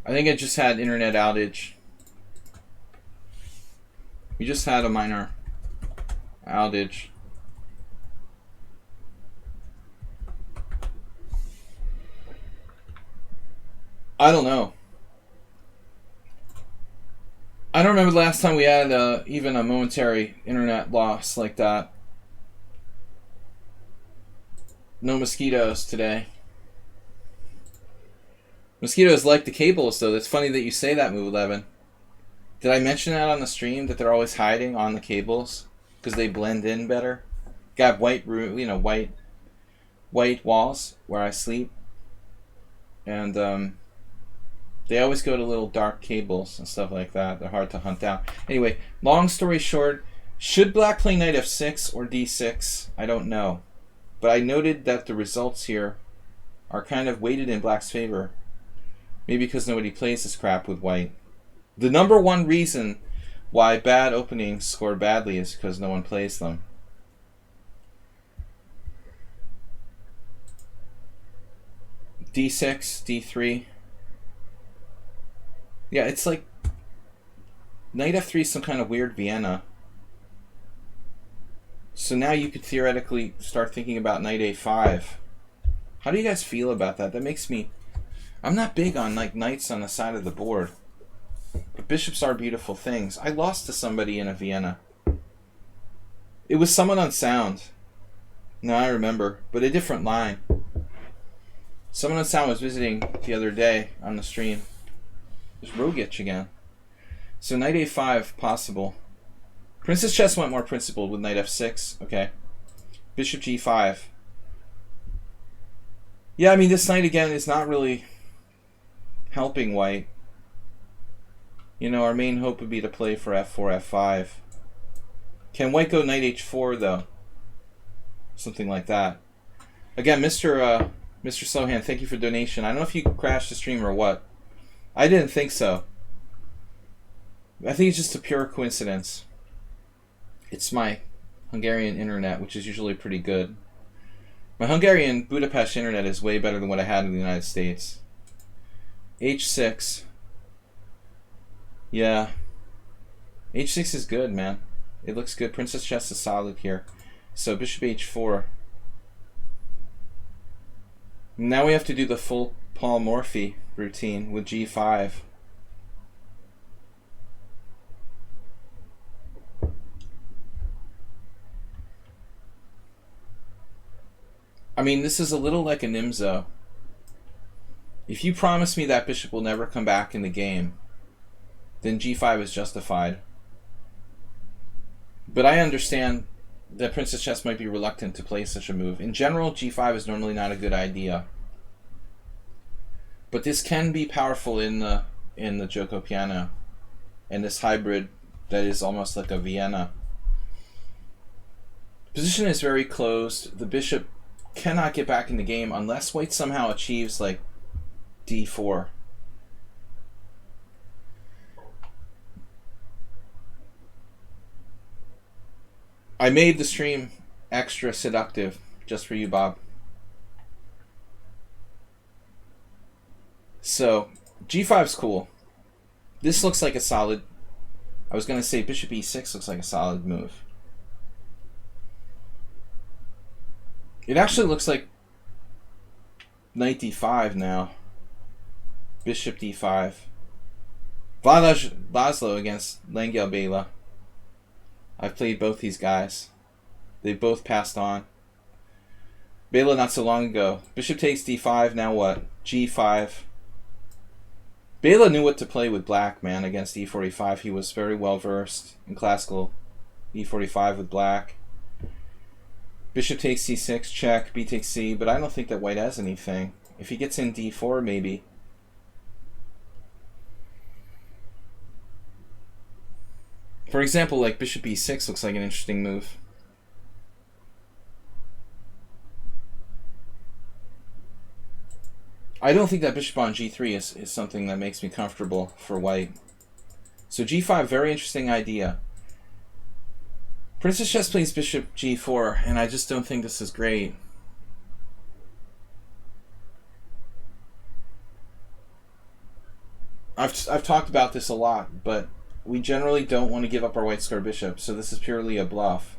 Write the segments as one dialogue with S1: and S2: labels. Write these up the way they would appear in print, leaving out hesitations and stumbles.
S1: I think I just had internet outage. We just had a minor outage. I don't know. I don't remember the last time we had even a momentary internet loss like that. No mosquitoes today. Mosquitoes like the cables, though. It's funny that you say that, Move 11. Did I mention that on the stream, that they're always hiding on the cables because they blend in better? Got white room, white walls where I sleep, and they always go to little dark cables and stuff like that. They're hard to hunt down. Anyway, long story short, should black play knight f6 or d6? I don't know. But I noted that the results here are kind of weighted in black's favor. Maybe because nobody plays this crap with white. The number one reason why bad openings score badly is because no one plays them. d6, d3. Yeah, it's like knight f3 is some kind of weird Vienna. So now you could theoretically start thinking about knight a5. How do you guys feel about that? That makes me... I'm not big on like knights on the side of the board. But bishops are beautiful things. I lost to somebody in a Vienna. It was someone on sound. No, I remember. But a different line. Someone on sound was visiting the other day on the stream. There's Rogic again. So knight a5 possible. Princess chess went more principled with knight f6. Okay. Bishop g5. Yeah, I mean, this knight again is not really helping white. You know, our main hope would be to play for f4, f5. Can white go knight h4, though? Something like that. Again, Mr. Slohan, thank you for donation. I don't know if you crashed the stream or what. I didn't think so. I think it's just a pure coincidence. It's my Hungarian internet, which is usually pretty good. My Hungarian Budapest internet is way better than what I had in the United States. h6. Yeah. h6 is good, man. It looks good. Princess chess is solid here. So bishop h4. Now we have to do the full Paul Morphy routine with g5. I mean, this is a little like a Nimzo. If you promise me that bishop will never come back in the game, then g5 is justified. But I understand that Princess Chess might be reluctant to play such a move. In general, g5 is normally not a good idea. But this can be powerful in the Joko piano, and this hybrid that is almost like a Vienna. Position is very closed. The bishop cannot get back in the game unless white somehow achieves like d4. I made the stream extra seductive just for you, Bob. So g5's cool. This looks like a solid... I was going to say bishop e6 looks like a solid move. It actually looks like knight d5 now. Bishop d5. Vlad Laszlo against Lengel Bela. I've played both these guys. They both passed on. Bela not so long ago. Bishop takes d5, now what? g5. Bela knew what to play with black, man, against e45. He was very well versed in classical e45 with black. Bishop takes c6, check, b takes c, but I don't think that white has anything. If he gets in d4, maybe. For example, like bishop e6 looks like an interesting move. I don't think that bishop on g3 is something that makes me comfortable for white. So g5, very interesting idea. Princess Chess plays bishop g4, and I just don't think this is great. I've talked about this a lot, but we generally don't want to give up our white square bishop, so this is purely a bluff.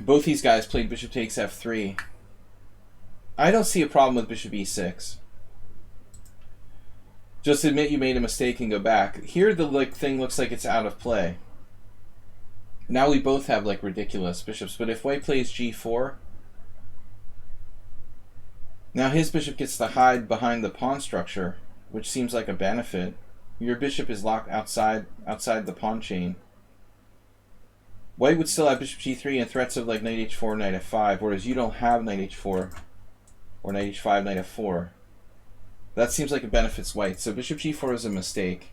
S1: Both these guys played bishop takes f3. I don't see a problem with bishop e6. Just admit you made a mistake and go back. Here the thing looks like it's out of play. Now we both have like ridiculous bishops, but if white plays g4, now his bishop gets to hide behind the pawn structure, which seems like a benefit. Your bishop is locked outside the pawn chain. White would still have bishop g3 and threats of like knight h4, knight f5, whereas you don't have knight h4 or knight h5, knight f4. That seems like it benefits white. So bishop g4 is a mistake.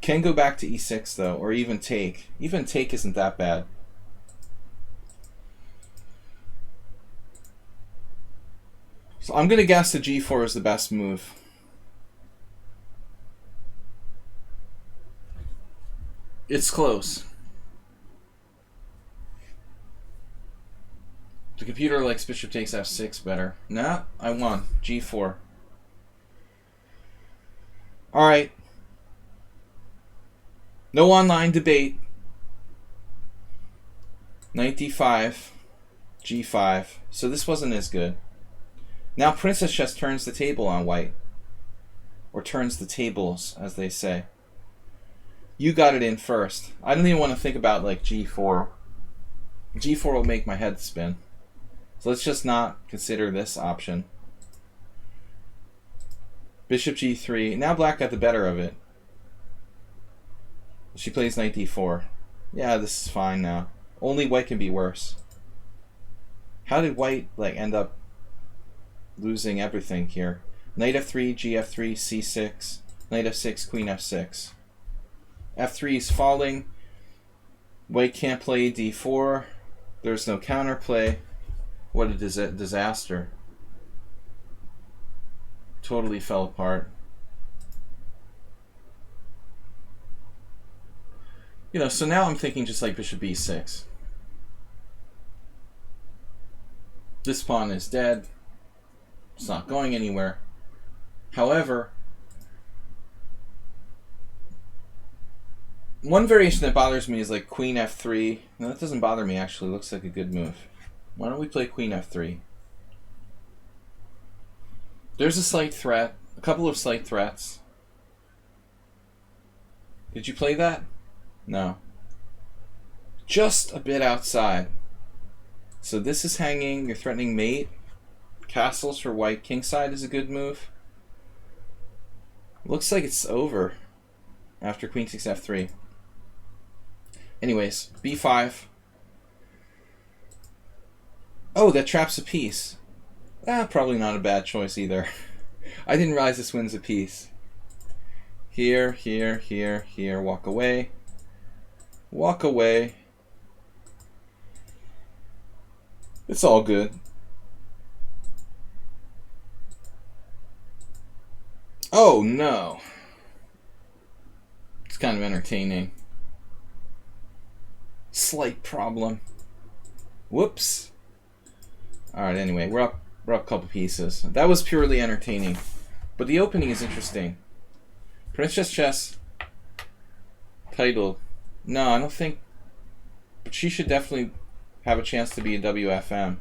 S1: Can go back to e6 though, or even take. Even take isn't that bad. So I'm going to guess that g4 is the best move. It's close. The computer likes bishop takes f6 better. Nah, I won. g4. Alright. No online debate. Knight d5. g5. So this wasn't as good. Now princess chess turns the table on white. Or turns the tables, as they say. You got it in first. I don't even want to think about like g4. g4 will make my head spin. So let's just not consider this option. Bishop g3. Now black got the better of it. She plays knight d4. Yeah, this is fine now. Only white can be worse. How did white like end up losing everything here? Knight f3, gf3, c6, knight f6, queen f6. f3 is falling. White can't play d4. There's no counterplay. What a disaster. Totally fell apart. You know, so now I'm thinking just like bishop b6. This pawn is dead. It's not going anywhere. However, one variation that bothers me is like queen f3. No, that doesn't bother me actually. It looks like a good move. Why don't we play queen f3? There's a slight threat. A couple of slight threats. Did you play that? No. Just a bit outside. So this is hanging. You're threatening mate. Castles for white. Kingside is a good move. Looks like it's over after queen takes f3. Anyways, b5. Oh, that traps a piece. Probably not a bad choice either. I didn't realize this wins a piece. Here, here, here, here. Walk away. Walk away. It's all good. Oh no. It's kind of entertaining. Slight problem. Whoops. Alright, anyway, we're up a couple pieces. That was purely entertaining. But the opening is interesting. Princess Chess titled. No, I don't think. But she should definitely have a chance to be a WFM.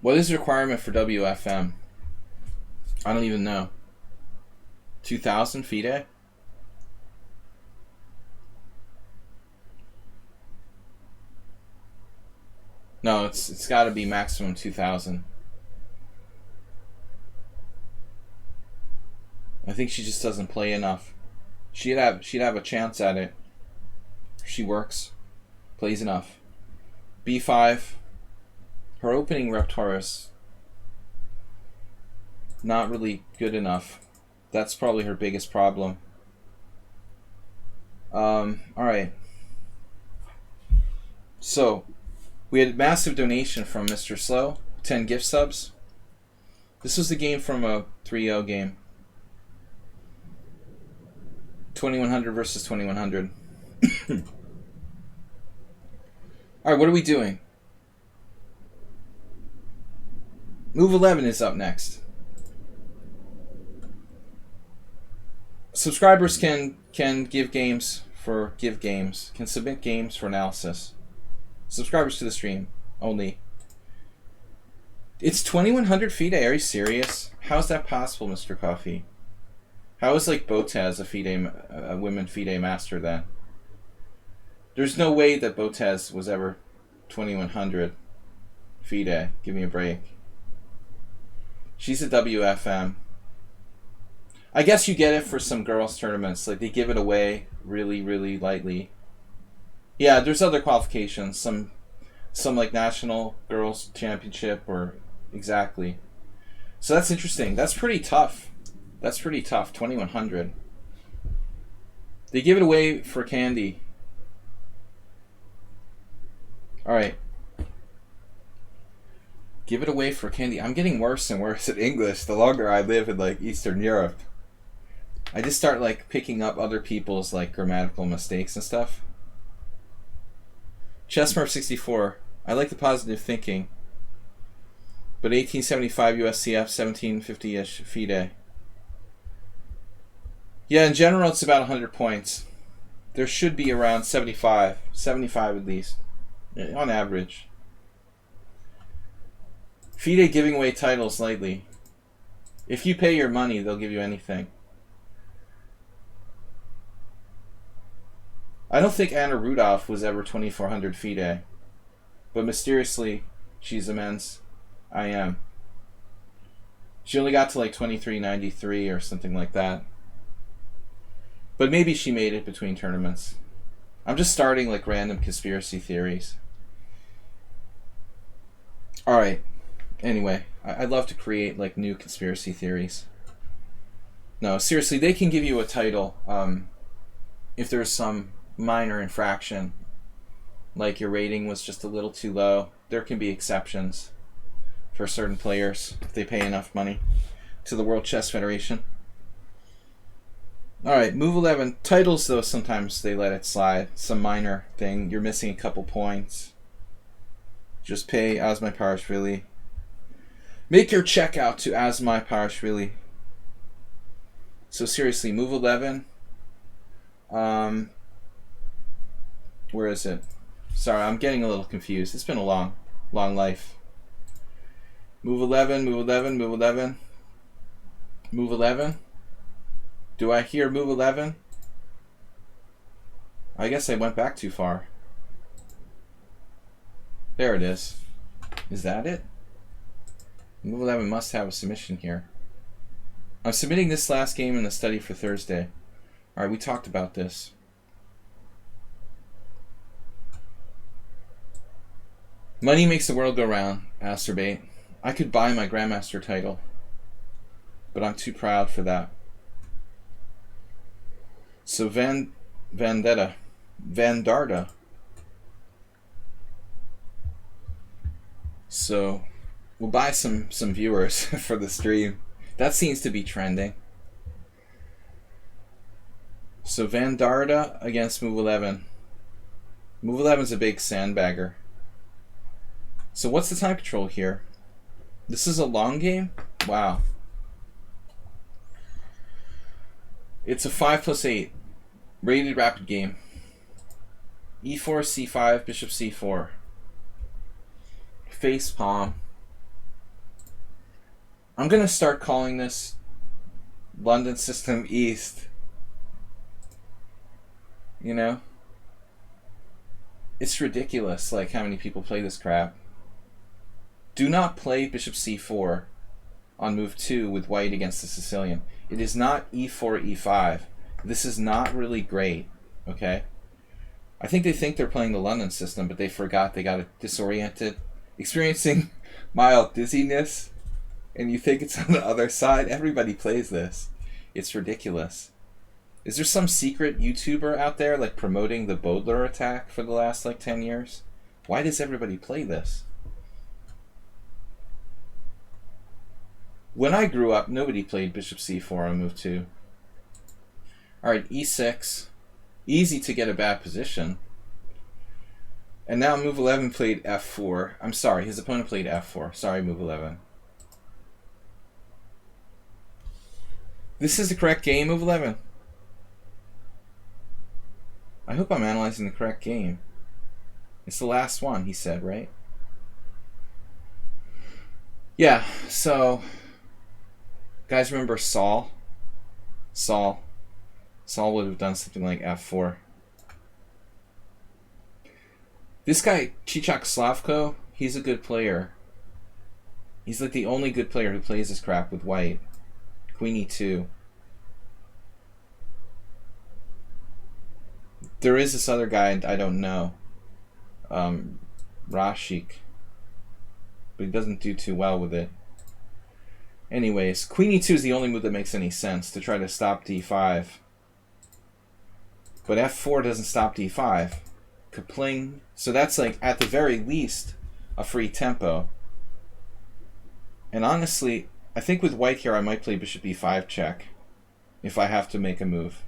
S1: What is the requirement for WFM? I don't even know. 2,000 FIDE? No, it's got to be maximum 2,000. I think she just doesn't play enough. She'd have a chance at it. She works, plays enough. B5. Her opening repertoire is not really good enough. That's probably her biggest problem. All right. So we had a massive donation from Mr. Slow, 10 gift subs. This was the game from a 3-0 game. 2100 versus 2100. Alright, what are we doing? Move 11 is up next. Subscribers can give games can submit games for analysis. Subscribers to the stream only. It's 2100 FIDE. Are you serious? How's that possible, Mr. Coffee? How is like Botez a women FIDE master then? There's no way that Botez was ever 2100 FIDE. Give me a break. She's a WFM. I guess you get it for some girls tournaments. Like they give it away really, really lightly. Yeah, there's other qualifications. Some like national girls championship or exactly. So that's interesting. That's pretty tough. 2100. They give it away for candy. All right. Give it away for candy. I'm getting worse and worse at English the longer I live in like Eastern Europe. I just start like picking up other people's like grammatical mistakes and stuff. Chessmurph64. I like the positive thinking. But 1875 USCF, 1750-ish FIDE. Yeah, in general it's about 100 points. There should be around 75 at least, on average. FIDE giving away titles lightly. If you pay your money, they'll give you anything. I don't think Anna Rudolph was ever 2400 FIDE, but mysteriously, she's a men's IM. She only got to like 2393 or something like that. But maybe she made it between tournaments. I'm just starting like random conspiracy theories. Alright. Anyway, I'd love to create like new conspiracy theories. No, seriously, they can give you a title if there's some minor infraction, like your rating was just a little too low. There can be exceptions for certain players if they pay enough money to the World Chess Federation. Alright, move 11. Titles, though, sometimes they let it slide. Some minor thing. You're missing a couple points. Just pay Asmai Parashvili. Make your check out to Asmai Parashvili. So seriously, move 11. Where is it? Sorry, I'm getting a little confused. It's been a long life. Move 11, move 11, move 11. Move 11. Do I hear move 11? I guess I went back too far. There it is. Is that it? Move 11 must have a submission here. I'm submitting this last game in the study for Thursday. Alright, we talked about this. Money makes the world go round, Asterbait. I could buy my Grandmaster title, but I'm too proud for that. So Vandarda. So we'll buy some viewers for the stream. That seems to be trending. So Vandarda against move 11. Move 11's a big sandbagger. So what's the time control here? This is a long game? Wow. It's a 5+8 rated rapid game. E4, C5, Bishop C4. Face palm. I'm gonna start calling this London System East. You know? It's ridiculous, like how many people play this crap. Do not play Bishop C4 on move 2 with white against the Sicilian. It is not E4, E5. This is not really great, okay? I think they think they're playing the London system, but they forgot. They got it disoriented, experiencing mild dizziness, and you think it's on the other side. Everybody plays this. It's ridiculous. Is there some secret YouTuber out there like promoting the Bodler attack for the last like 10 years? Why does everybody play this? When I grew up, nobody played Bishop C4 on move 2. Alright, E6. Easy to get a bad position. And now move 11 played F4. I'm sorry, his opponent played F4. Sorry, move 11. This is the correct game, move 11. I hope I'm analyzing the correct game. It's the last one, he said, right? Yeah, so guys remember Saul? Saul would have done something like f4. This guy, Chichak Slavko, he's a good player. He's like the only good player who plays this crap with white. Queen e2. There is this other guy I don't know. Rashik. But he doesn't do too well with it. Anyways, Queen e2 is the only move that makes any sense to try to stop d5. But f4 doesn't stop d5. Kapling. So that's like, at the very least, a free tempo. And honestly, I think with white here, I might play bishop e5 check if I have to make a move.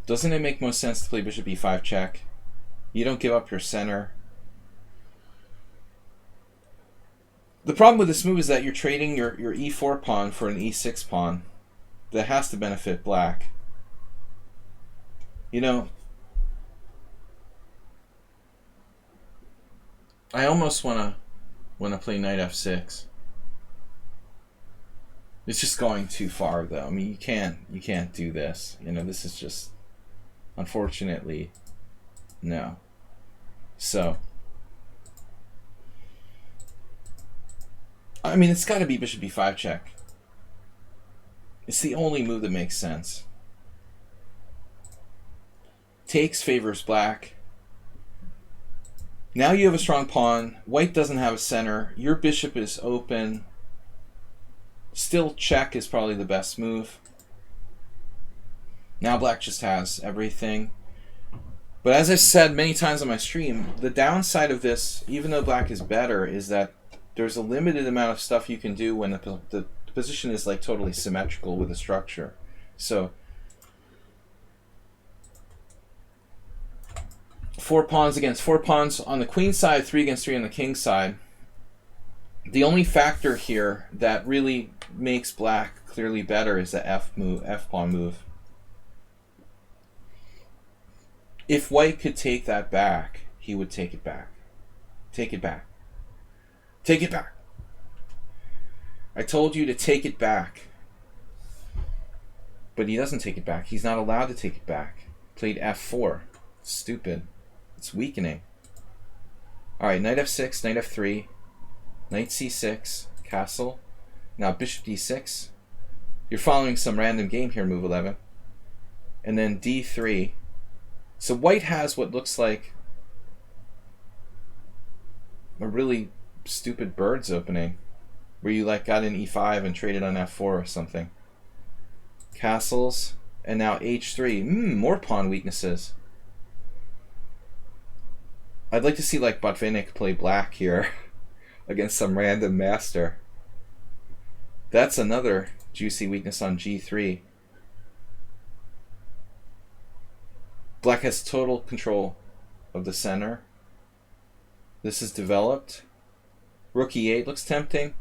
S1: Doesn't it make most sense to play bishop e5 check? You don't give up your center. The problem with this move is that you're trading your e4 pawn for an e6 pawn. That has to benefit black. You know, I almost want to play knight f6. It's just going too far, though. I mean, you can't do this. You know, this is just, unfortunately, no. So, I mean, it's got to be bishop e5 check. It's the only move that makes sense. Takes favors black. Now you have a strong pawn. White doesn't have a center. Your bishop is open. Still check is probably the best move. Now black just has everything. But as I've said many times on my stream, the downside of this, even though black is better, is that there's a limited amount of stuff you can do when the position is like totally symmetrical with the structure. So 4 pawns against 4 pawns on the queen side, 3 against 3 on the king side. The only factor here that really makes black clearly better is the f pawn move. If white could take that back, he would take it back. Take it back. Take it back. I told you to take it back. But he doesn't take it back. He's not allowed to take it back. Played f4. Stupid. It's weakening. Alright, knight f6, knight f3, knight c6, castle. Now bishop d6. You're following some random game here, move 11. And then d3. So white has what looks like a really stupid bird's opening, where you like got in e5 and traded on f4 or something. Castles, and now h3. More pawn weaknesses. I'd like to see like Botvinnik play black here against some random master. That's another juicy weakness on g3. Black has total control of the center. This is developed. Rook e8 looks tempting.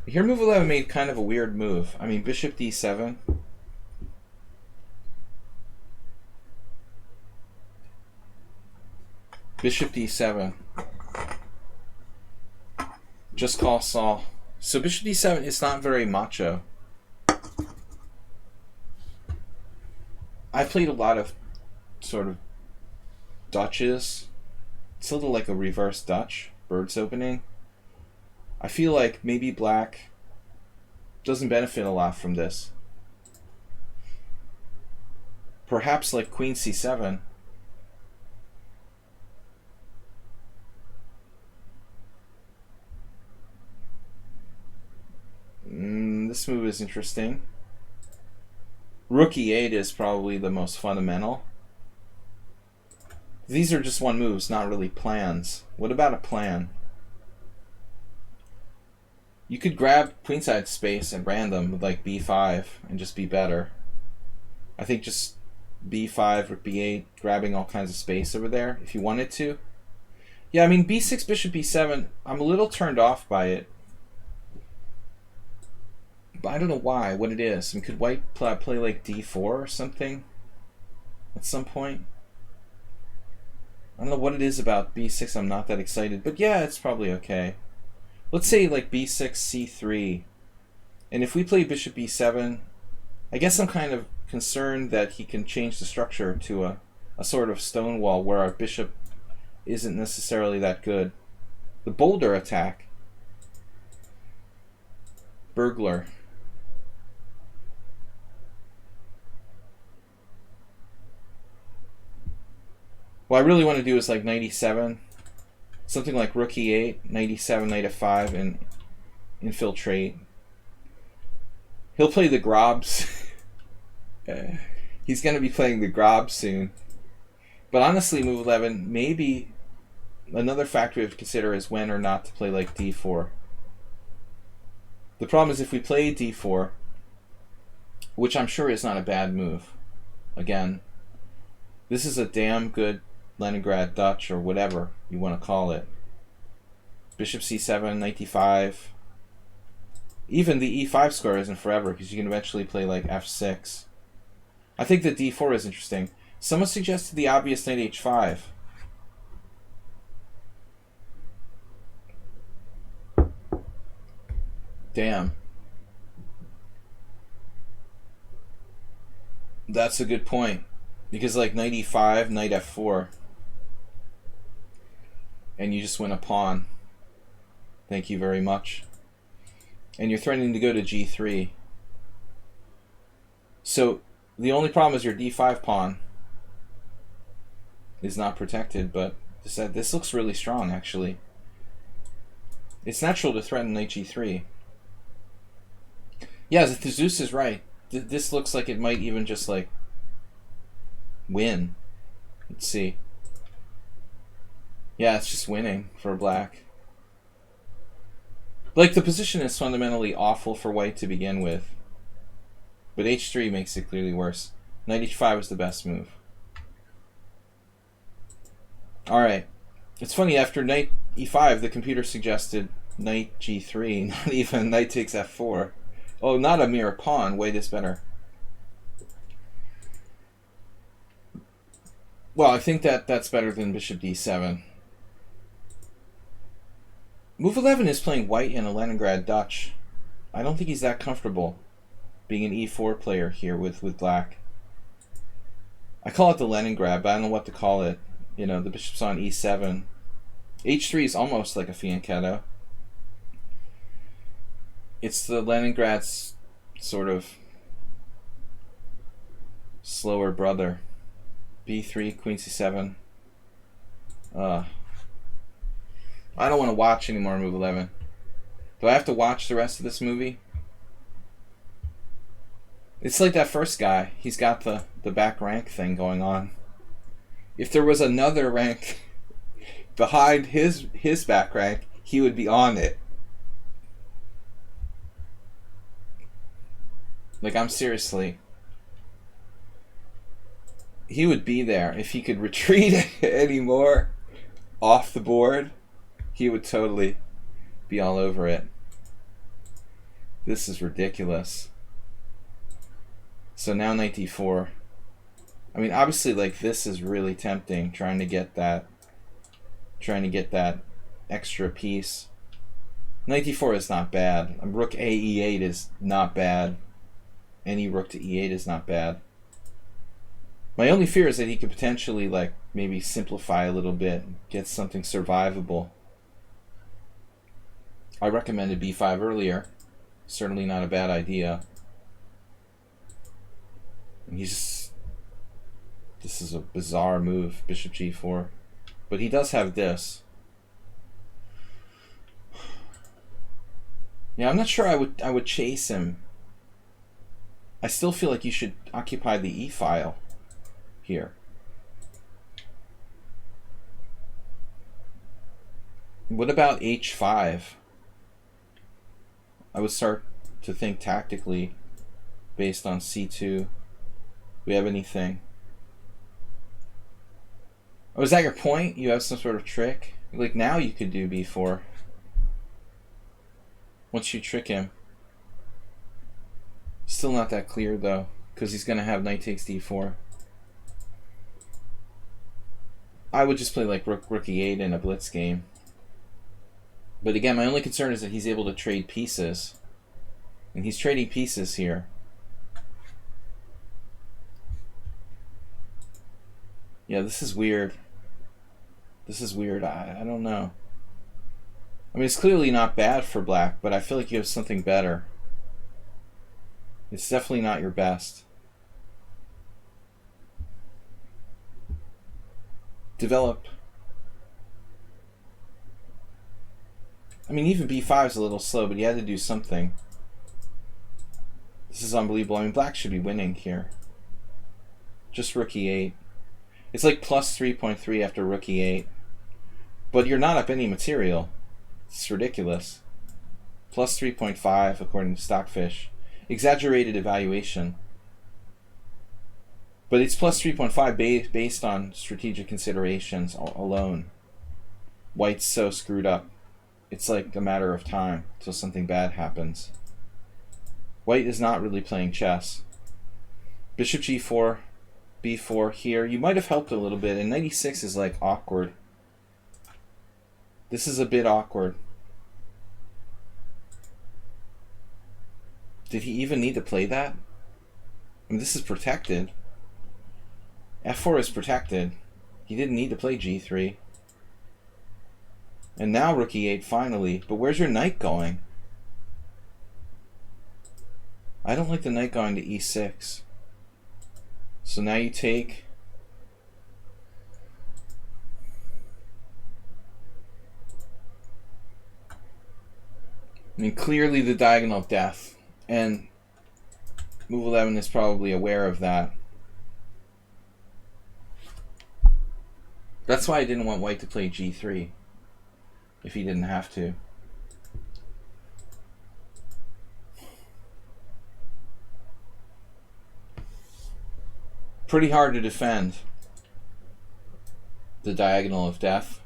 S1: Here move 11 made kind of a weird move. I mean, bishop d7. Bishop d7. Just call Saul. So bishop d7 is not very macho. I played a lot of sort of Dutches. It's a little like a reverse Dutch, bird's opening. I feel like maybe black doesn't benefit a lot from this. Perhaps like queen c7. This move is interesting. Rook e8 is probably the most fundamental. These are just one moves, not really plans. What about a plan? You could grab queenside space at random with like b5 and just be better. I think just b5 or b8, grabbing all kinds of space over there if you wanted to. Yeah, I mean b6, bishop b7, I'm a little turned off by it. But I don't know why, what it is. I mean, could white play like d4 or something at some point? I don't know what it is about b6. I'm not that excited. But yeah, it's probably okay. Let's say like b6, c3. And if we play bishop b7, I guess I'm kind of concerned that he can change the structure to a sort of stone wall where our bishop isn't necessarily that good. The boulder attack. Burglar. What I really want to do is like knight e7. Something like rook e8, knight e7, knight f5, and infiltrate. He'll play the grobs. He's going to be playing the grobs soon. But honestly, move 11, maybe another factor we have to consider is when or not to play like d4. The problem is if we play d4, which I'm sure is not a bad move. Again, this is a damn good Leningrad Dutch, or whatever you want to call it. Bishop c7, knight d5. Even the e5 square isn't forever, because you can eventually play like f6. I think that d4 is interesting. Someone suggested the obvious knight h5. Damn. That's a good point. Because like knight e5, knight f4. And you just win a pawn. Thank you very much. And you're threatening to go to g3. So the only problem is your d5 pawn is not protected, but this looks really strong, actually. It's natural to threaten knight g3. Yeah, Zeus is right. This looks like it might even just like win. Let's see. Yeah, it's just winning for black. Like, the position is fundamentally awful for white to begin with. But h3 makes it clearly worse. Knight h5 is the best move. Alright. It's funny, after knight e5, the computer suggested knight g3, not even knight takes f4. Oh, not a mere pawn. White is better. Well, I think that's better than bishop d7. Move 11 is playing white in a Leningrad Dutch. I don't think he's that comfortable being an e4 player here with black. I call it the Leningrad, but I don't know what to call it. You know, the bishop's on e7. h3 is almost like a fianchetto. It's the Leningrad's sort of slower brother. b3, queen c7. I don't want to watch anymore move 11. Do I have to watch the rest of this movie? It's like that first guy. He's got the back rank thing going on. If there was another rank behind his back rank, he would be on it. Like, I'm seriously. He would be there. If he could retreat anymore off the board, he would totally be all over it. This is ridiculous. So now knight d4. I mean, obviously, like, this is really tempting, trying to get that extra piece. Knight d4 is not bad. Rook a e8 is not bad. Any rook to e8 is not bad. My only fear is that he could potentially, like, maybe simplify a little bit, get something survivable. I recommended b5 earlier. Certainly not a bad idea. This is a bizarre move, bishop g4. But he does have this. Yeah, I'm not sure I would chase him. I still feel like you should occupy the e file here. What about h5? I would start to think tactically based on c2. Do we have anything? Oh, is that your point? You have some sort of trick? Like, now you could do b4. Once you trick him. Still not that clear though, because he's going to have knight takes d4. I would just play like rook e8 in a blitz game. But again, my only concern is that he's able to trade pieces. And he's trading pieces here. Yeah, this is weird. This is weird. I don't know. I mean, it's clearly not bad for black, but I feel like you have something better. It's definitely not your best. Develop. I mean, even b5 is a little slow, but he had to do something. This is unbelievable. I mean, black should be winning here. Just rook e8. It's like plus 3.3 after rook e8. But you're not up any material. It's ridiculous. Plus 3.5 according to Stockfish. Exaggerated evaluation. But it's plus 3.5 based on strategic considerations alone. White's so screwed up. It's like a matter of time till something bad happens. White is not really playing chess. Bishop g4, b4 here. You might have helped a little bit, and 96 is like awkward. This is a bit awkward. Did he even need to play that? I mean, this is protected. f4 is protected. He didn't need to play g3. And now rook e8 finally. But where's your knight going? I don't like the knight going to e6. So now you take. I mean, clearly the diagonal of death. And move 11 is probably aware of that. That's why I didn't want white to play g3. If he didn't have to. Pretty hard to defend the diagonal of death.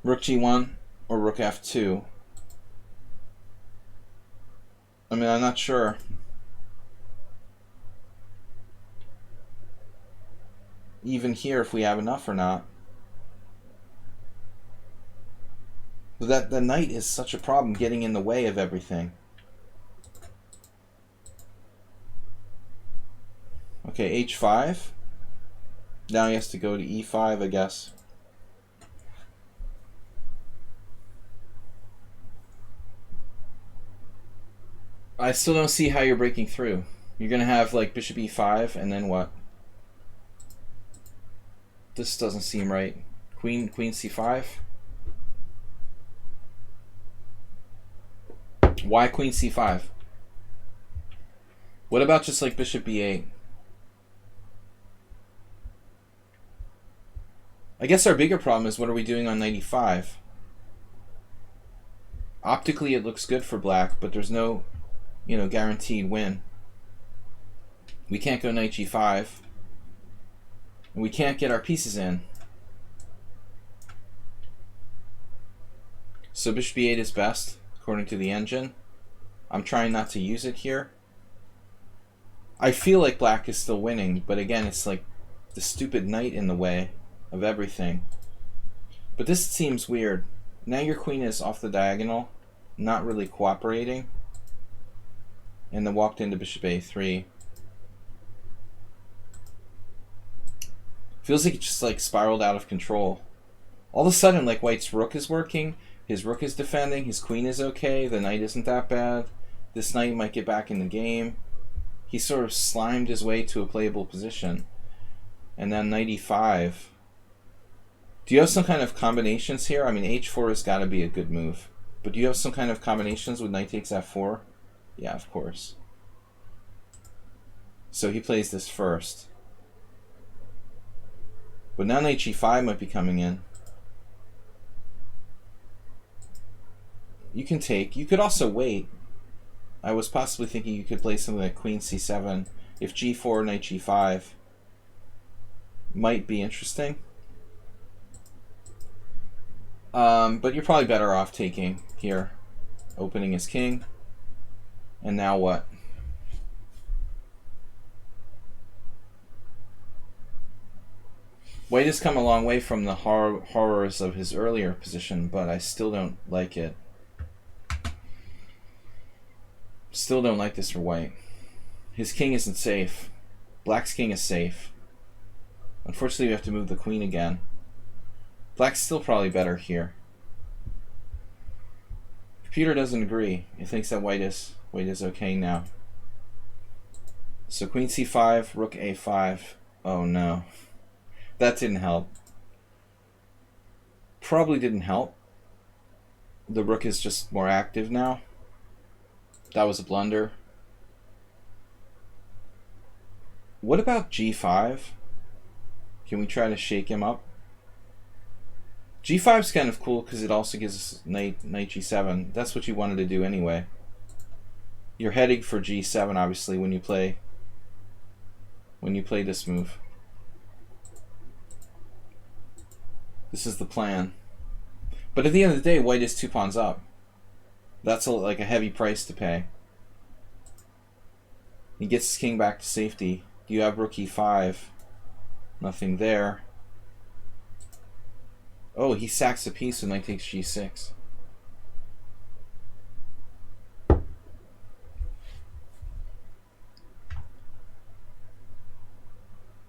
S1: Rook g1 or rook f2. I mean, I'm not sure. Even here if we have enough or not. But the knight is such a problem getting in the way of everything. Okay, h5. Now he has to go to e5, I guess. I still don't see how you're breaking through. You're going to have like bishop e5 and then what? This doesn't seem right. Queen c5. Why queen c5? What about just like bishop b8? I guess our bigger problem is what are we doing on knight e5? Optically it looks good for black, but there's no, guaranteed win. We can't go knight g5. And we can't get our pieces in. So bishop b8 is best, according to the engine. I'm trying not to use it here. I feel like black is still winning, but again, it's like the stupid knight in the way of everything. But this seems weird. Now your queen is off the diagonal, not really cooperating. And then walked into bishop a3. Feels like it just like spiraled out of control. All of a sudden, like white's rook is working, his rook is defending, his queen is okay, the knight isn't that bad. This knight might get back in the game. He sort of slimed his way to a playable position. And then knight e5. Do you have some kind of combinations here? I mean, h4 has got to be a good move. But do you have some kind of combinations with knight takes f4? Yeah, of course. So he plays this first. But now knight g5 might be coming in. You can take. You could also wait. I was possibly thinking you could play something like queen c7. If g4, knight g5 might be interesting. But you're probably better off taking here. Opening his king. And now what? White has come a long way from the horrors of his earlier position, but I still don't like it. Still don't like this for white. His king isn't safe. Black's king is safe. Unfortunately, we have to move the queen again. Black's still probably better here. Computer doesn't agree. He thinks that white is okay now. So queen c5, rook a5. Oh no. That didn't help. Probably didn't help. The rook is just more active now. That was a blunder. What about g5? Can we try to shake him up? g5 is kind of cool because it also gives us knight g7. That's what you wanted to do anyway. You're heading for g7 obviously when you play this move. This is the plan. But at the end of the day, white is 2 pawns up. That's like a heavy price to pay. He gets his king back to safety. You have rook e5. Nothing there. Oh, he sacks a piece and knight takes g6.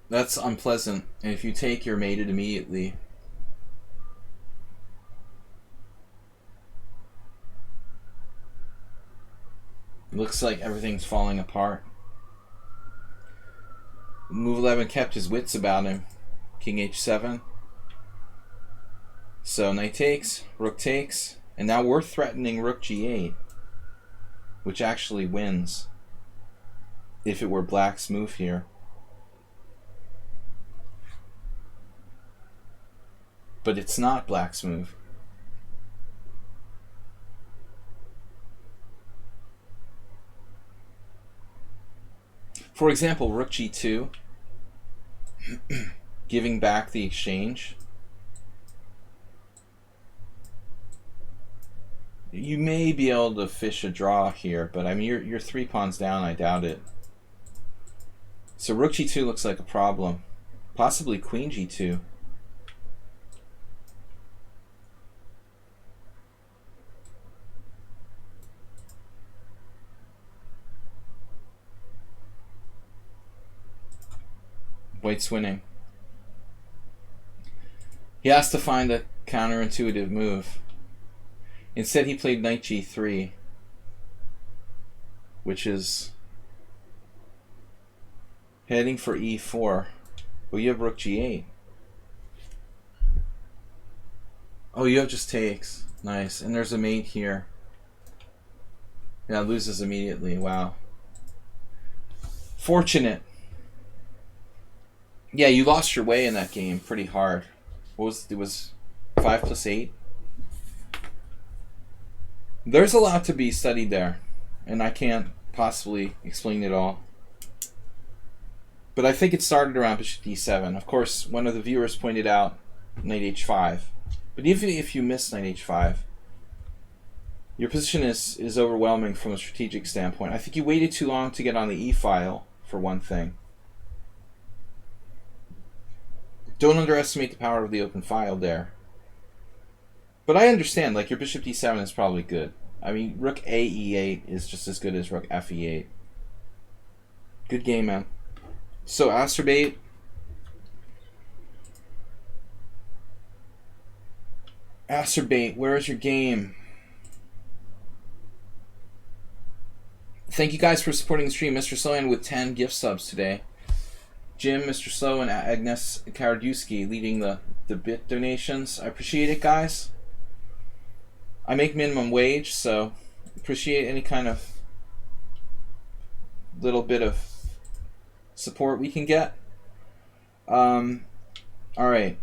S1: That's unpleasant. And if you take, you're mated immediately. Looks like everything's falling apart. Move 11 kept his wits about him. King h7. So knight takes, rook takes, and now we're threatening rook g8, which actually wins if it were black's move here. But it's not black's move. For example, rook g2, giving back the exchange. You may be able to fish a draw here, but I mean you're 3 pawns down, I doubt it. So rook g2 looks like a problem. Possibly queen g2. White's winning. He has to find a counterintuitive move. Instead, he played knight g3, which is heading for e4. Well, you have rook g8. Oh, you have just takes. Nice. And there's a mate here. Yeah, loses immediately. Wow. Fortunate. Yeah, you lost your way in that game pretty hard. What was it? Was 5 + 8? There's a lot to be studied there, and I can't possibly explain it all. But I think it started around bishop d7. Of course, one of the viewers pointed out knight h5. But even if you miss knight h5, your position is overwhelming from a strategic standpoint. I think you waited too long to get on the e-file, for one thing. Don't underestimate the power of the open file there. But I understand, like, your bishop d7 is probably good. I mean, rook a e8 is just as good as rook f e8. Good game, man. So, Asterbait. Asterbait, where is your game? Thank you guys for supporting the stream. Mr. Sloan with 10 gift subs today. Jim, Mr. Slow, and Agnes Karadewski leading the bit donations. I appreciate it, guys. I make minimum wage, so appreciate any kind of little bit of support we can get. All right.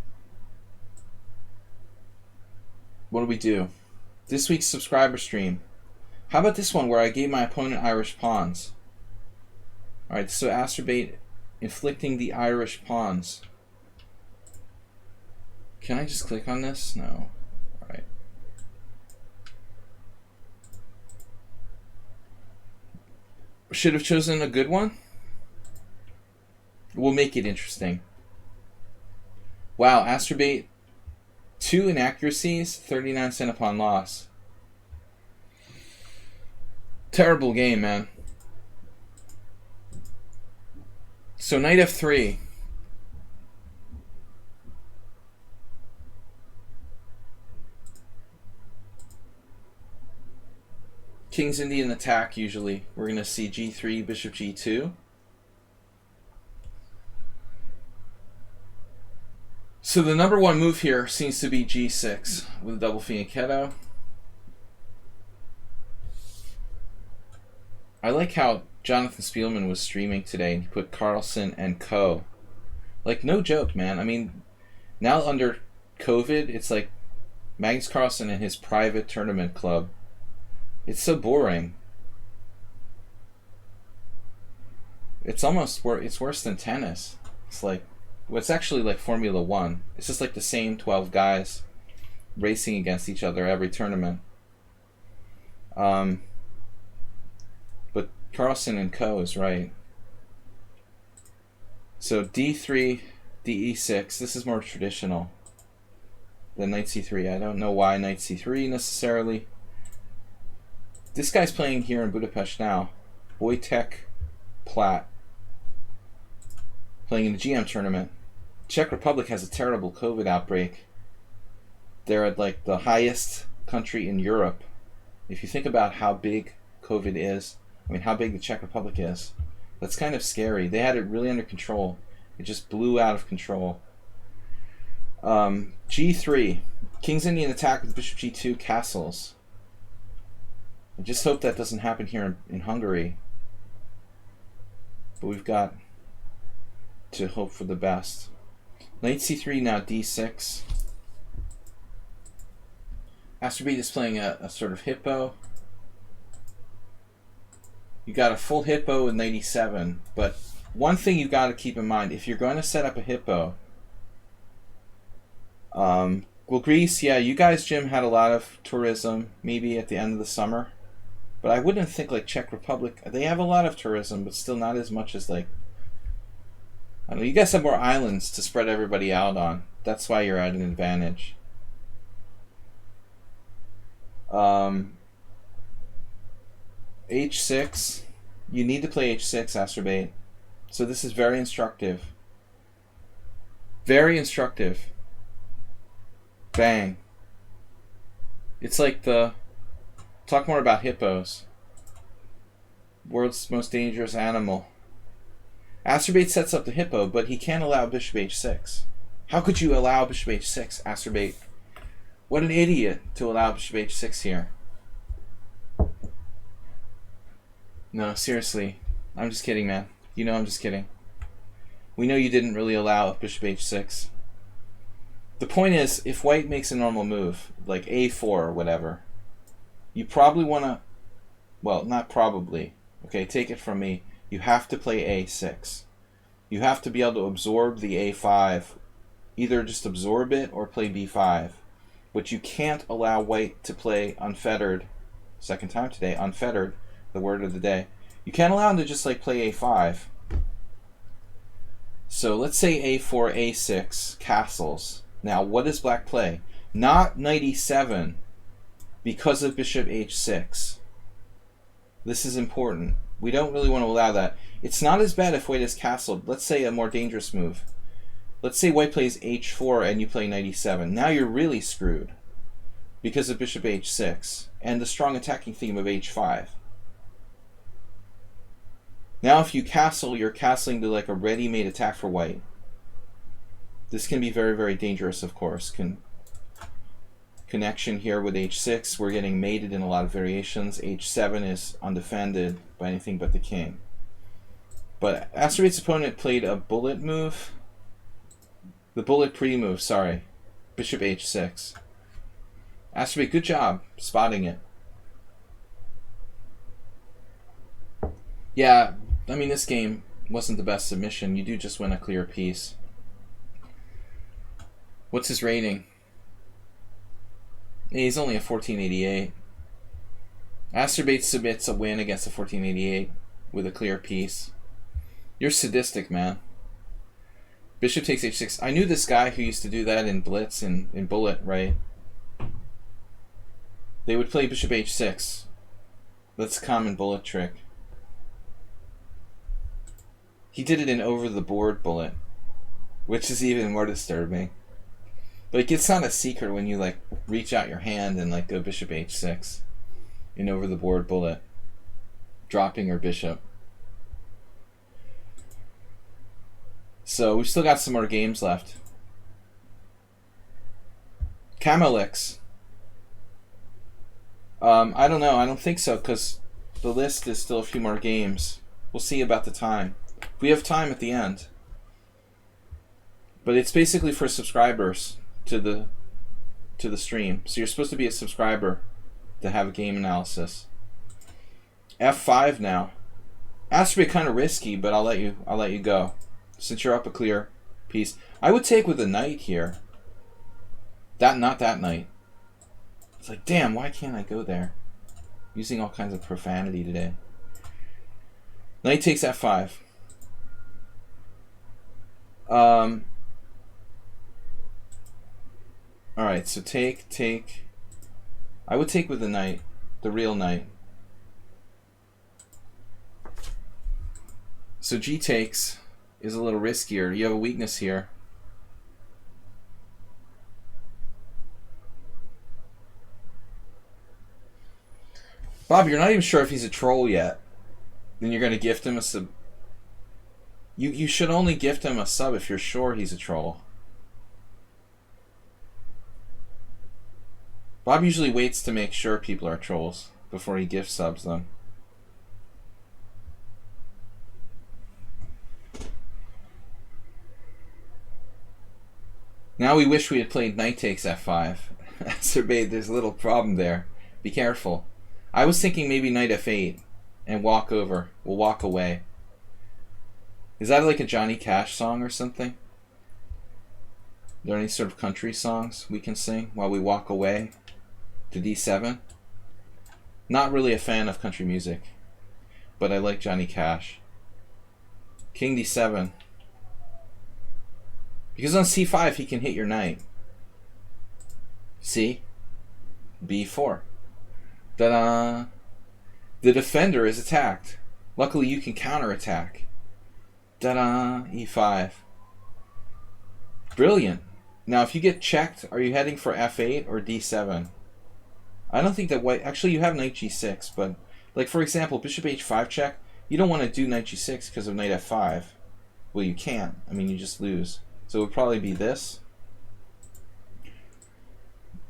S1: What do we do? This week's subscriber stream. How about this one where I gave my opponent Irish pawns? All right, so Asterbait inflicting the Irish pawns. Can I just click on this? No. All right. Should have chosen a good one. We'll make it interesting. Wow, Astrobate, 2 inaccuracies, 39 cents upon loss. Terrible game, man. So knight f3. King's Indian attack usually. We're going to see g3, bishop g2. So the number one move here seems to be g6 with a double fianchetto. I like how Jonathan Spielman was streaming today and he put Carlsen and Co. Like, no joke, man. I mean, now under COVID, it's like Magnus Carlsen and his private tournament club. It's so boring. It's almost it's worse than tennis. It's like, well, it's actually like Formula One. It's just like the same 12 guys racing against each other every tournament. But Carlsen and Co. is right. So d3, de6. This is more traditional than knight c3. I don't know why knight c3 necessarily. This guy's playing here in Budapest now. Wojtek Platt. Playing in the GM tournament. Czech Republic has a terrible COVID outbreak. They're at like the highest country in Europe. If you think about how big COVID is, I mean how big the Czech Republic is, that's kind of scary. They had it really under control. It just blew out of control. G3. King's Indian attack with bishop g2 castles. I just hope that doesn't happen here in Hungary. But we've got to hope for the best. Knight c3, now d6. Astrobate is playing a sort of hippo. You got a full hippo with knight e7, but one thing you got to keep in mind, if you're going to set up a hippo, well, Greece, yeah, you guys, Jim, had a lot of tourism, maybe at the end of the summer. But I wouldn't think like Czech Republic, they have a lot of tourism, but still not as much as like, I don't know, you guys have more islands to spread everybody out on. That's why you're at an advantage. H6. You need to play H6, Astrobate. So this is very instructive. Very instructive. Bang. It's like the... Talk more about hippos. World's most dangerous animal. Astrobate sets up the hippo, but he can't allow bishop h6. How could you allow bishop h6, Astrobate? What an idiot to allow bishop h6 here. No, seriously. I'm just kidding, man. You know I'm just kidding. We know you didn't really allow bishop h6. The point is, if white makes a normal move, like a4 or whatever, you probably want to, well, not probably, okay, take it from me, you have to play a6. You have to be able to absorb the a5, either just absorb it or play b5. But you can't allow white to play unfettered, second time today, unfettered, the word of the day. You can't allow him to just like play a5. So let's say a4, a6, castles. Now, what does black play? Not knight e7 because of bishop h6. This is important. We don't really want to allow that. It's not as bad if white is castled. Let's say a more dangerous move. Let's say white plays h4 and you play knight e7. Now you're really screwed because of bishop h6 and the strong attacking theme of h5. Now if you castle, you're castling to like a ready-made attack for white. This can be very, very dangerous, of course. Connection here with h6. We're getting mated in a lot of variations. h7 is undefended by anything but the king. But Astrobate's opponent played a bullet move. The bullet pre-move, sorry. Bishop h6. Astrobate, good job spotting it. Yeah, I mean, this game wasn't the best submission. You do just win a clear piece. What's his rating? He's only a 1488. Astrobate submits a win against a 1488. with a clear piece. You're sadistic, man. Bishop takes h6. I knew this guy who used to do that in Blitz and in Bullet, right? They would play bishop h6. That's a common Bullet trick. He did it in Over the Board Bullet, which is even more disturbing. But it gets on a secret when you like reach out your hand and like go bishop h6 in Over the Board Bullet, dropping your bishop. So we've still got some more games left. Camelix. I don't know. I don't think so because the list is still a few more games. We'll see about the time. We have time at the end. But it's basically for subscribers to the stream. So you're supposed to be a subscriber to have a game analysis. F5 now. Has to be kind of risky, but I'll let you go. Since you're up a clear piece. I would take with the knight here. Not that knight. It's like, damn, why can't I go there? Using all kinds of profanity today. Knight takes f5. Alright, so take. I would take with the knight. The real knight. So g takes is a little riskier. You have a weakness here. Bob, you're not even sure if he's a troll yet. Then you're going to gift him a sub. You should only gift him a sub if you're sure he's a troll. Bob usually waits to make sure people are trolls before he gift subs them. Now we wish we had played knight takes f5. Sir Bade, there's a little problem there. Be careful. I was thinking maybe knight f8 and walk over. We'll walk away. Is that like a Johnny Cash song or something? Are there any sort of country songs we can sing while we walk away to d7? Not really a fan of country music, but I like Johnny Cash. King d7. Because on c5 he can hit your knight. See? b4. Ta-da! The defender is attacked. Luckily you can counterattack. Ta-da! e5. Brilliant. Now if you get checked, are you heading for f8 or d7? I don't think that white... Actually you have knight g6, but... Like for example, bishop h5 check, you don't want to do knight g6 because of knight f5. Well, you can't. I mean, you just lose. So it would probably be this.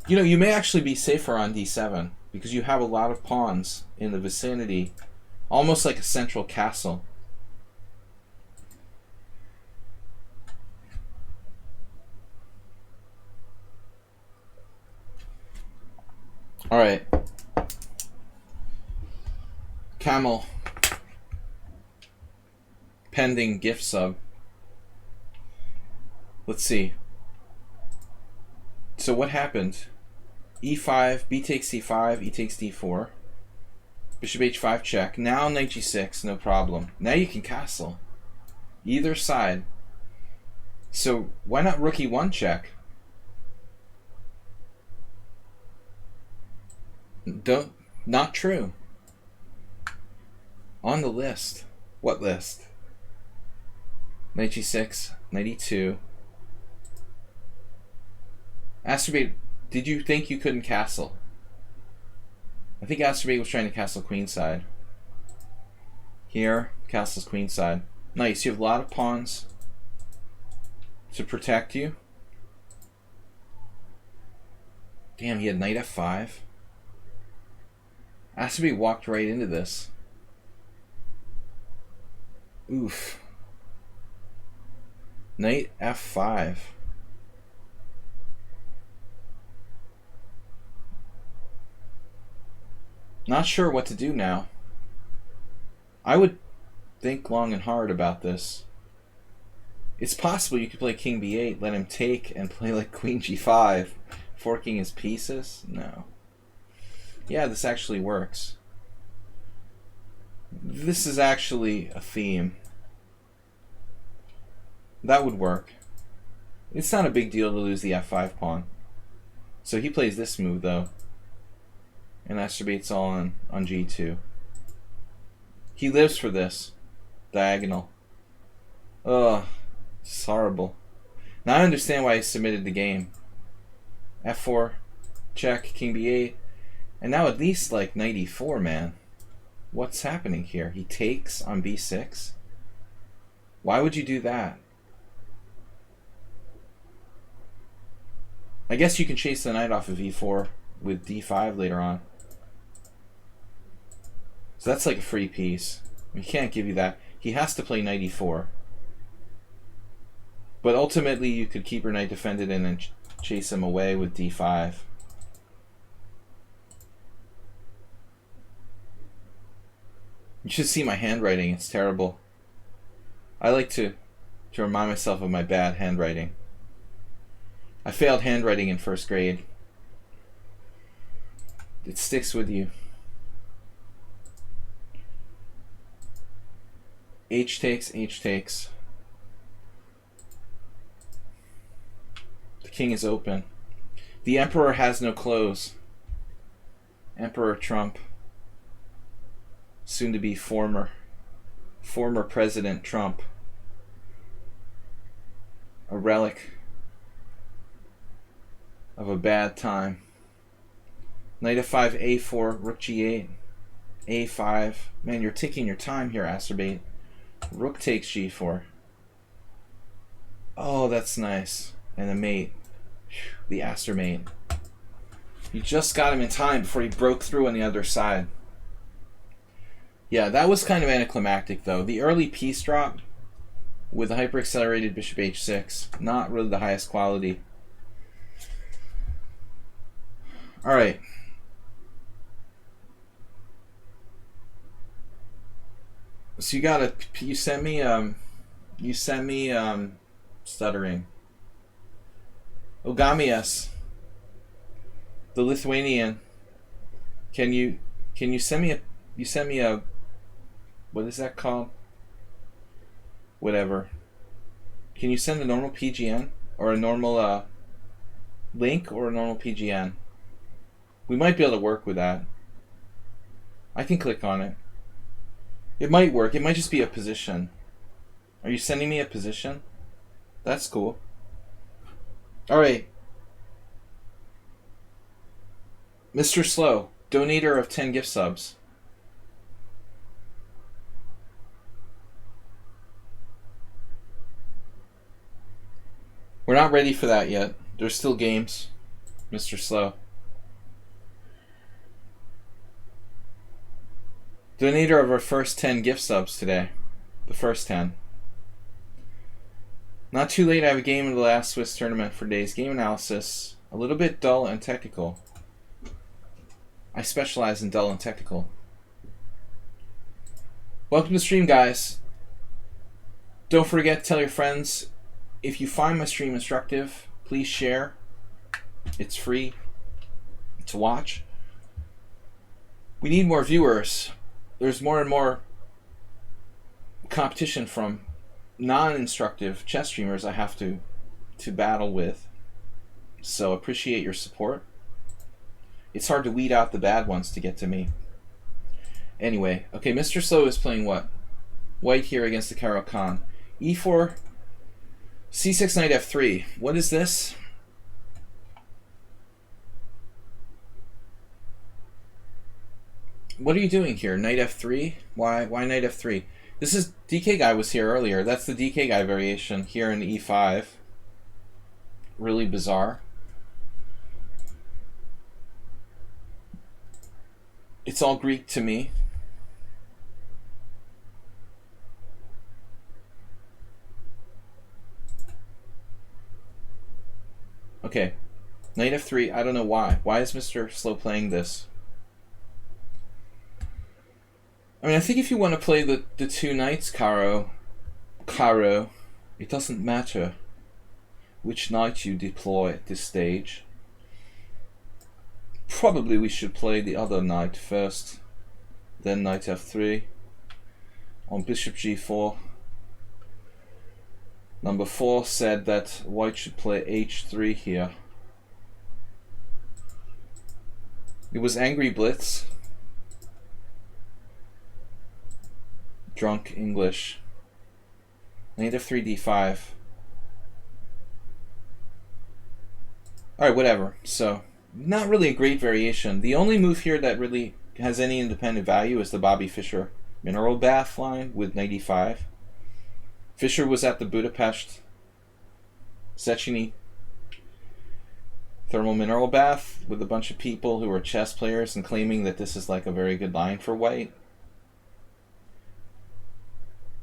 S1: You know, you may actually be safer on d7 because you have a lot of pawns in the vicinity, almost like a central castle. All right. Camel. Pending gift sub. Let's see. So what happened? e5, b takes c5, e takes d4. Bishop h5 check. Now knight g6, no problem. Now you can castle. Either side. So why not rook e1 check? Not true. On the list. What list? Knight g6, knight e2. Asterbate, did you think you couldn't castle? I think Asterbate was trying to castle queenside. Here, castles queenside. Nice, you have a lot of pawns to protect you. Damn, he had knight f5. Asterbate walked right into this. Oof. Knight f5. Not sure what to do now. I would think long and hard about this. It's possible you could play king b8, let him take, and play like queen g5, forking his pieces. No. Yeah, this actually works. This is actually a theme. That would work. It's not a big deal to lose the f5 pawn. So he plays this move though, and masturbates all on g2. He lives for this diagonal. Ugh, it's horrible. Now I understand why he submitted the game. f4, check, king b8, and now at least like knight e4, man. What's happening here? He takes on b6. Why would you do that? I guess you can chase the knight off of e4 with d5 later on. So that's like a free piece. He can't give you that. He has to play knight e4. But ultimately you could keep your knight defended and then chase him away with d5. You should see my handwriting. It's terrible. I like to remind myself of my bad handwriting. I failed handwriting in first grade. It sticks with you. H takes, H takes. The king is open. The emperor has no clothes. Emperor Trump. Soon to be former President Trump. A relic of a bad time. Knight f5, a4, rook g8, a5. Man, you're taking your time here, Acerbate. Rook takes g4. Oh, that's nice. And the mate. The Aster mate. You just got him in time before he broke through on the other side. Yeah, that was kind of anticlimactic, though. The early piece drop with the hyper-accelerated bishop h6, not really the highest quality. All right. So you sent me stuttering. Ogamias, the Lithuanian. Can you send me a what is that called? Whatever. Can you send a normal PGN or a normal link or a normal PGN? We might be able to work with that. I can click on it. It might work. It might just be a position. Are you sending me a position? That's cool. All right. Mr. Slow, donator of 10 gift subs. We're not ready for that yet. There's still games, Mr. Slow. Donator of our first 10 gift subs today. The first 10. Not too late, I have a game in the last Swiss tournament for days. Game analysis. A little bit dull and technical. I specialize in dull and technical. Welcome to the stream, guys. Don't forget to tell your friends. If you find my stream instructive, please share. It's free to watch. We need more viewers. There's more and more competition from non-instructive chess streamers I have to battle with. So appreciate your support. It's hard to weed out the bad ones to get to me. Anyway, okay, Mr. Slow is playing what? White here against the Caro Khan. E4, C6, knight f3. What is this? What are you doing here? Knight f3? Why knight f3? This is DK guy was here earlier. That's the DK guy variation here in e5. Really bizarre. It's all Greek to me. Okay. Knight f3. I don't know why. Why is Mr. Slow playing this? I mean, I think if you want to play the two knights, Caro, it doesn't matter which knight you deploy at this stage. Probably we should play the other knight first, then knight f3. on bishop g4. Number 4 said that white should play h3 here. It was Angry Blitz. Drunk English. Knight f3 d5. Alright, whatever. So, not really a great variation. The only move here that really has any independent value is the Bobby Fischer mineral bath line with knight e5. Fischer was at the Budapest Széchenyi thermal mineral bath with a bunch of people who are chess players and claiming that this is like a very good line for white.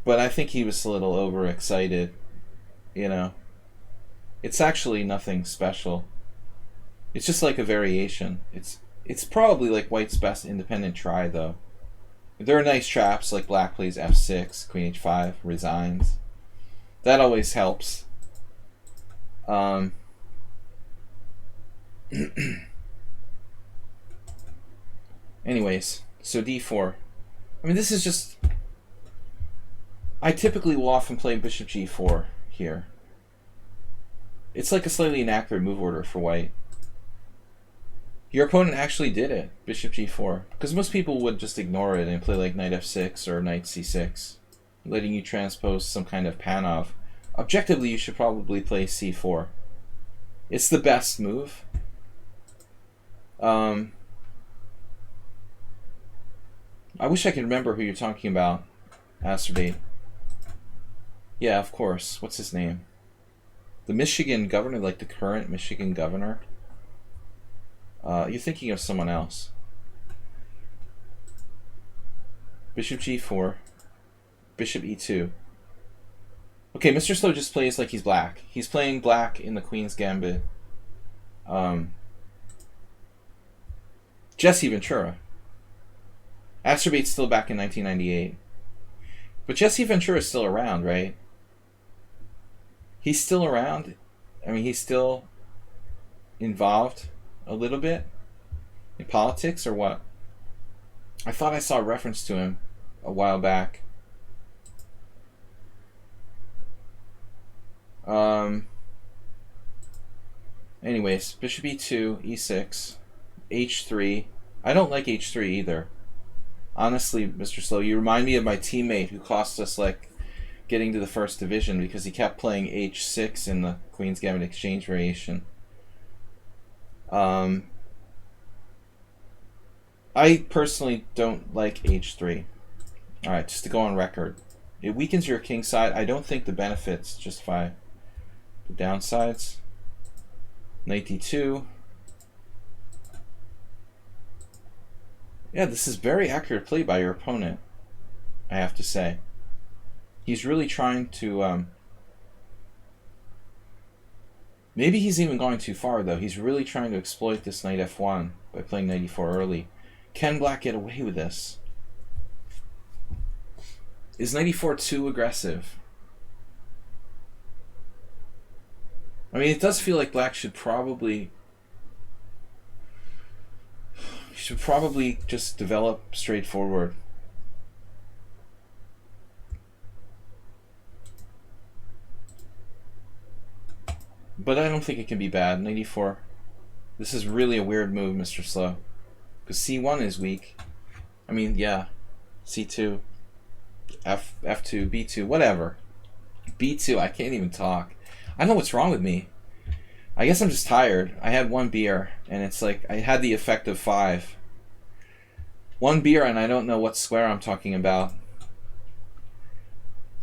S1: But I think he was a little overexcited, you know. It's actually nothing special. It's just like a variation. It's probably like white's best independent try, though. There are nice traps, like black plays f6, queen h5, resigns. That always helps. Anyways, so d4. I mean, this is just... I typically will often play bishop g4 here. It's like a slightly inaccurate move order for white. Your opponent actually did it, bishop g4, because most people would just ignore it and play like knight f6 or knight c6, letting you transpose some kind of Panov. Objectively, you should probably play c4. It's the best move. I wish I could remember who you're talking about, Asterdate. Yeah, of course. What's his name? The Michigan governor, like the current Michigan governor. You're thinking of someone else. Bishop g4. Bishop e2. Okay, Mr. Slow just plays like he's black. He's playing black in the Queen's Gambit. Jesse Ventura. Astrobate's still back in 1998. But Jesse Ventura is still around, right? He's still around. I mean, he's still involved a little bit in politics, or what? I thought I saw a reference to him a while back. Anyways, bishop e2, e6, h3. I don't like h3 either. Honestly, Mr. Slow, you remind me of my teammate who cost us like getting to the first division because he kept playing h6 in the Queen's Gambit exchange variation. I personally don't like h3. Alright, just to go on record. It weakens your king side. I don't think the benefits justify the downsides. Knight d2. Yeah, this is very accurate play by your opponent, I have to say. He's really trying to... maybe he's even going too far, though. He's really trying to exploit this knight f1 by playing knight e4 early. Can black get away with this? Is knight e4 too aggressive? I mean, it does feel like black should probably just develop straightforward. But I don't think it can be bad. Knight e4. This is really a weird move, Mr. Slow. Because c1 is weak. I mean, yeah. c2. f2, b2, whatever. b2, I can't even talk. I don't know what's wrong with me. I guess I'm just tired. I had one beer, and it's like I had the effect of 5. One beer, and I don't know what square I'm talking about.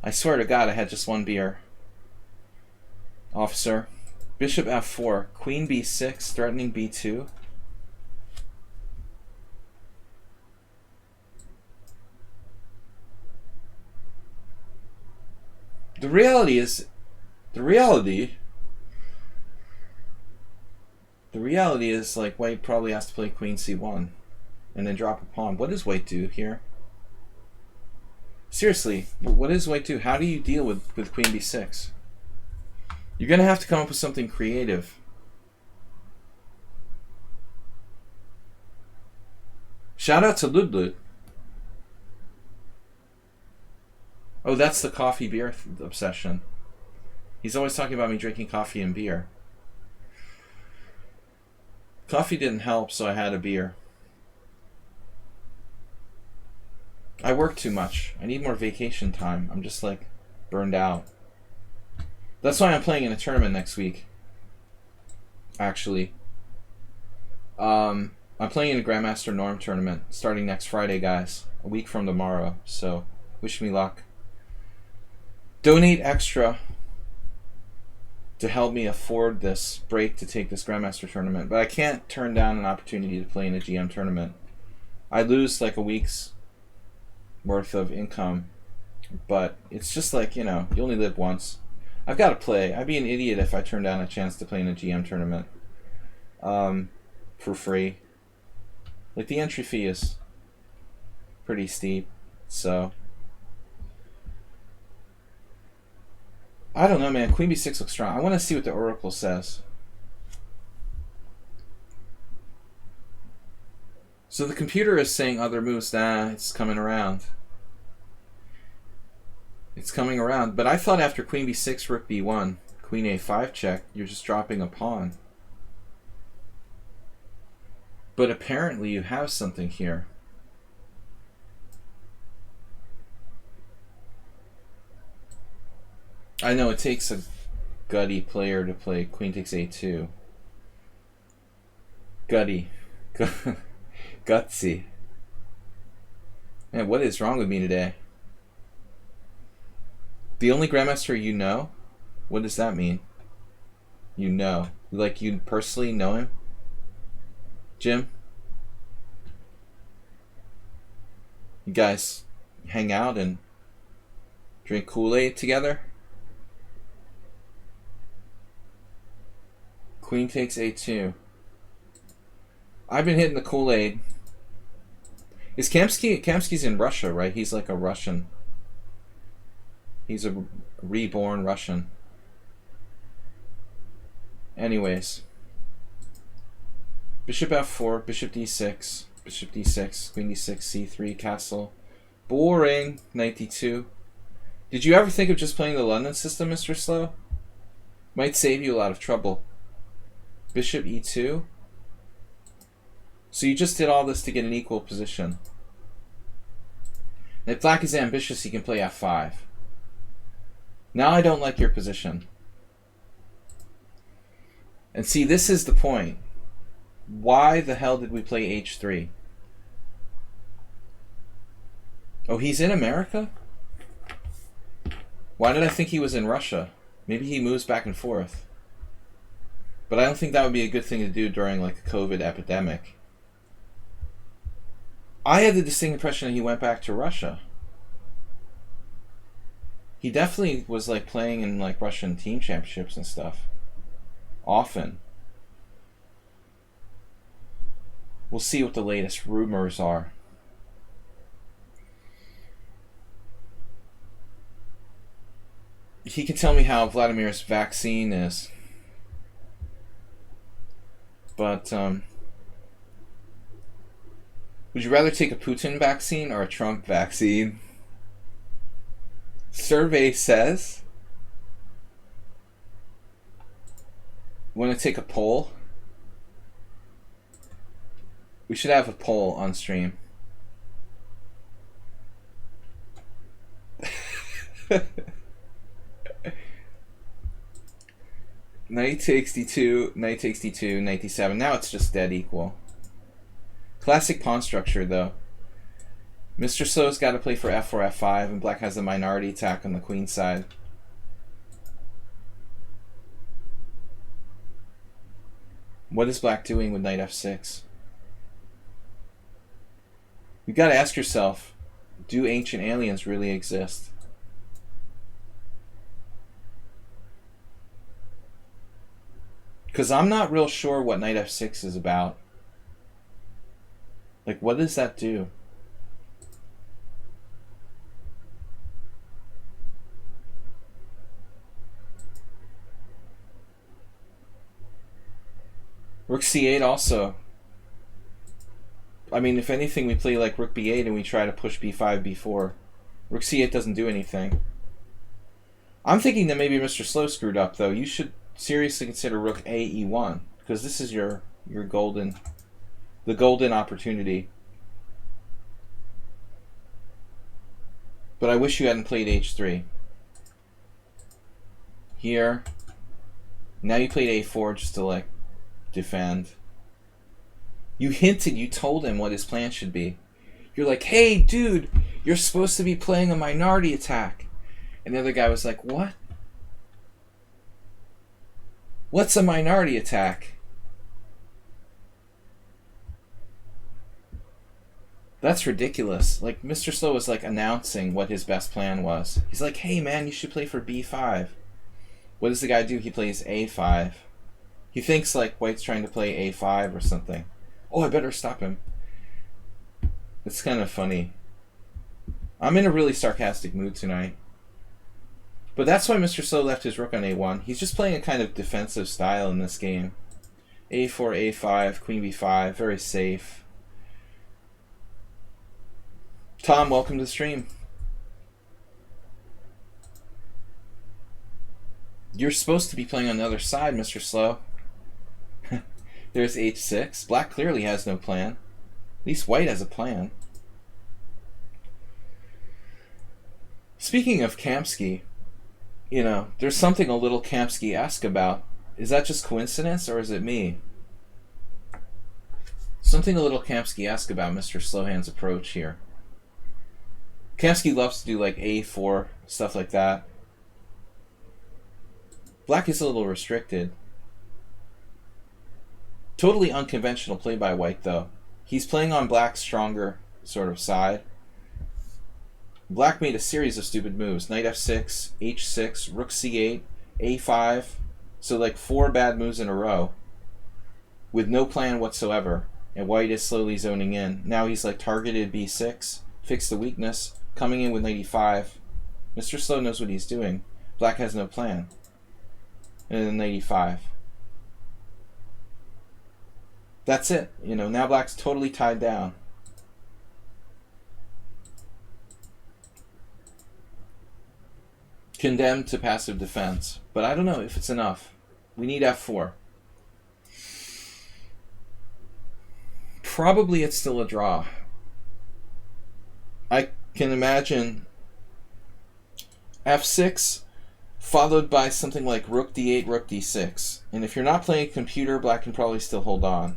S1: I swear to God, I had just one beer. Officer. Bishop f4. Queen b6, threatening b2. The reality is like white probably has to play queen c1 and then drop a pawn. What does white do here? Seriously, what does white do? How do you deal with queen b6? You're going to have to come up with something creative. Shout out to Ludlut. Oh, that's the coffee beer obsession. He's always talking about me drinking coffee and beer. Coffee didn't help, so I had a beer. I work too much. I need more vacation time. I'm just like burned out. That's why I'm playing in a tournament next week. Actually, I'm playing in a Grandmaster Norm tournament starting next Friday, guys. A week from tomorrow. So, wish me luck. Donate extra to help me afford this break to take this Grandmaster tournament. But I can't turn down an opportunity to play in a GM tournament. I lose like a week's worth of income. But it's just like, you know, you only live once. I've got to play. I'd be an idiot if I turned down a chance to play in a GM tournament for free. Like, the entry fee is pretty steep. So, I don't know, man. Queen b6 looks strong. I want to see what the Oracle says. So the computer is saying other moves. Nah, it's coming around. It's coming around. But I thought after Queen b6, Rook b1, Queen a5 check, you're just dropping a pawn. But apparently you have something here. I know it takes a gutty player to play Queen takes a2. Gutty. Gutsy. Man, what is wrong with me today? The only Grandmaster you know? What does that mean? You know. Like, you personally know him? Jim? You guys hang out and drink Kool-Aid together? Queen takes a2. I've been hitting the Kool-Aid. Is Kamsky's in Russia, right? He's like a Russian. He's a reborn Russian. Anyways. Bishop f4, bishop d6, bishop d6, queen d6, c3, castle. Boring. Knight d2. Did you ever think of just playing the London system, Mr. Slow? Might save you a lot of trouble. Bishop e2. So you just did all this to get an equal position. And if black is ambitious, he can play f5. Now I don't like your position. And see, this is the point. Why the hell did we play h3? Oh, he's in America? Why did I think he was in Russia? Maybe he moves back and forth. But I don't think that would be a good thing to do during like a COVID epidemic. I had the distinct impression that he went back to Russia. He definitely was like playing in like Russian team championships and stuff. Often. We'll see what the latest rumors are. He can tell me how Vladimir's vaccine is. But, would you rather take a Putin vaccine or a Trump vaccine? Survey says. Want to take a poll? We should have a poll on stream. Knight takes d2, knight takes d2, knight d7. Now it's just dead equal. Classic pawn structure, though. Mr. Slow's got to play for f4, f5, and black has a minority attack on the queen side. What is black doing with knight f6? You've got to ask yourself, do ancient aliens really exist? Because I'm not real sure what knight f6 is about. Like, what does that do? Rook c8 also. I mean, if anything, we play like rook b8 and we try to push b5, b4. Rook c8 doesn't do anything. I'm thinking that maybe Mr. Slow screwed up, though. You should seriously consider rook a e1, because this is your golden, the golden opportunity. But I wish you hadn't played h3. Here. Now you played a4 just to, like, defend. You hinted, you told him what his plan should be. You're like, hey, dude, you're supposed to be playing a minority attack. And the other guy was like, what? What's a minority attack? That's ridiculous. Like, Mr. Slow was, like, announcing what his best plan was. He's like, hey, man, you should play for b5. What does the guy do? He plays a5. He thinks, like, White's trying to play a5 or something. Oh, I better stop him. It's kind of funny. I'm in a really sarcastic mood tonight. But that's why Mr. Slow left his rook on a1. He's just playing a kind of defensive style in this game. a4, a5, queen b5, very safe. Tom, welcome to the stream. You're supposed to be playing on the other side, Mr. Slow. There's h6. Black clearly has no plan. At least White has a plan. Speaking of Kamsky, you know, there's something a little Kamsky-esque about. Is that just coincidence, or is it me? Something a little Kamsky-esque about Mr. Slowhand's approach here. Kamsky loves to do like a4, stuff like that. Black is a little restricted. Totally unconventional play by White, though. He's playing on Black's stronger sort of side. Black made a series of stupid moves. Knight f6, h6, rook c8, a5. So like 4 bad moves in a row with no plan whatsoever. And White is slowly zoning in. Now he's like targeted b6, fixed the weakness, coming in with knight e5. Mr. Slow knows what he's doing. Black has no plan. And then knight e5. That's it. You know, now Black's totally tied down. Condemned to passive defense. But I don't know if it's enough. We need f4. Probably it's still a draw. I can imagine f6 followed by something like rook d8, rook d6. And if you're not playing a computer, Black can probably still hold on.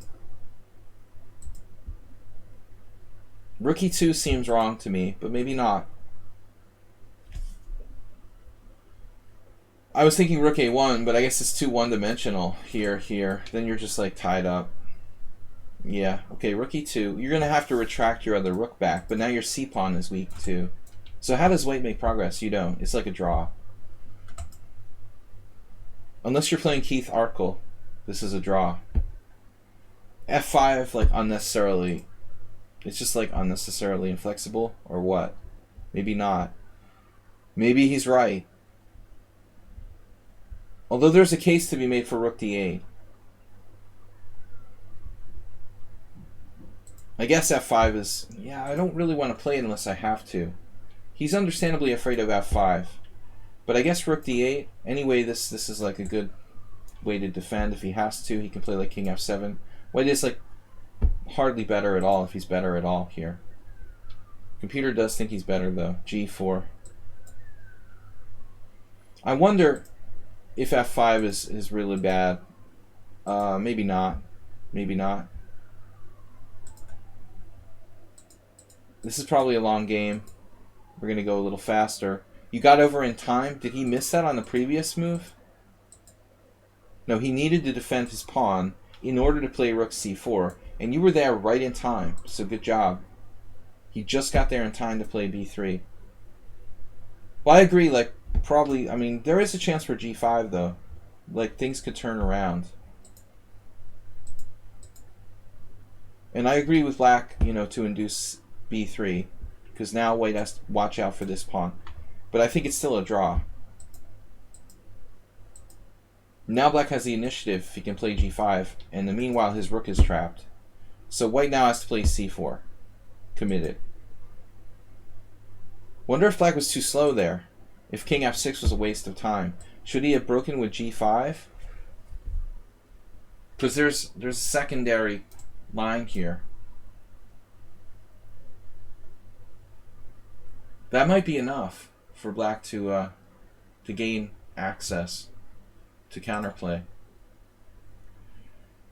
S1: Rook e2 seems wrong to me, but maybe not. I was thinking rook a1, but I guess it's too one-dimensional. Here. Then you're just like tied up. Yeah, okay, rook e2. You're going to have to retract your other rook back, but now your c-pawn is weak too. So how does White make progress? You don't. It's like a draw. Unless you're playing Keith Arkell, this is a draw. f5, like, unnecessarily. It's just like unnecessarily inflexible, or what? Maybe not. Maybe he's right. Although there's a case to be made for rook d8. I guess f5 is... Yeah, I don't really want to play it unless I have to. He's understandably afraid of f5. But I guess rook d8... Anyway, this is like a good way to defend. If he has to, he can play like king f7. White is like hardly better at all, if he's better at all here. Computer does think he's better, though. g4. I wonder if f5 is really bad. Maybe not. Maybe not. This is probably a long game. We're going to go a little faster. You got over in time. Did he miss that on the previous move? No, he needed to defend his pawn in order to play rook c4. And you were there right in time. So good job. He just got there in time to play b3. Well, I agree. Like, probably, I mean, there is a chance for g5, though. Like, things could turn around. And I agree with Black, you know, to induce b3. Because now White has to watch out for this pawn. But I think it's still a draw. Now Black has the initiative if he can play g5. And in the meanwhile, his rook is trapped. So White now has to play c4. Committed. Wonder if black was too slow there. If king f6 was a waste of time. Should he have broken with g5? Because there's a secondary line here. That might be enough for black to gain access to counterplay.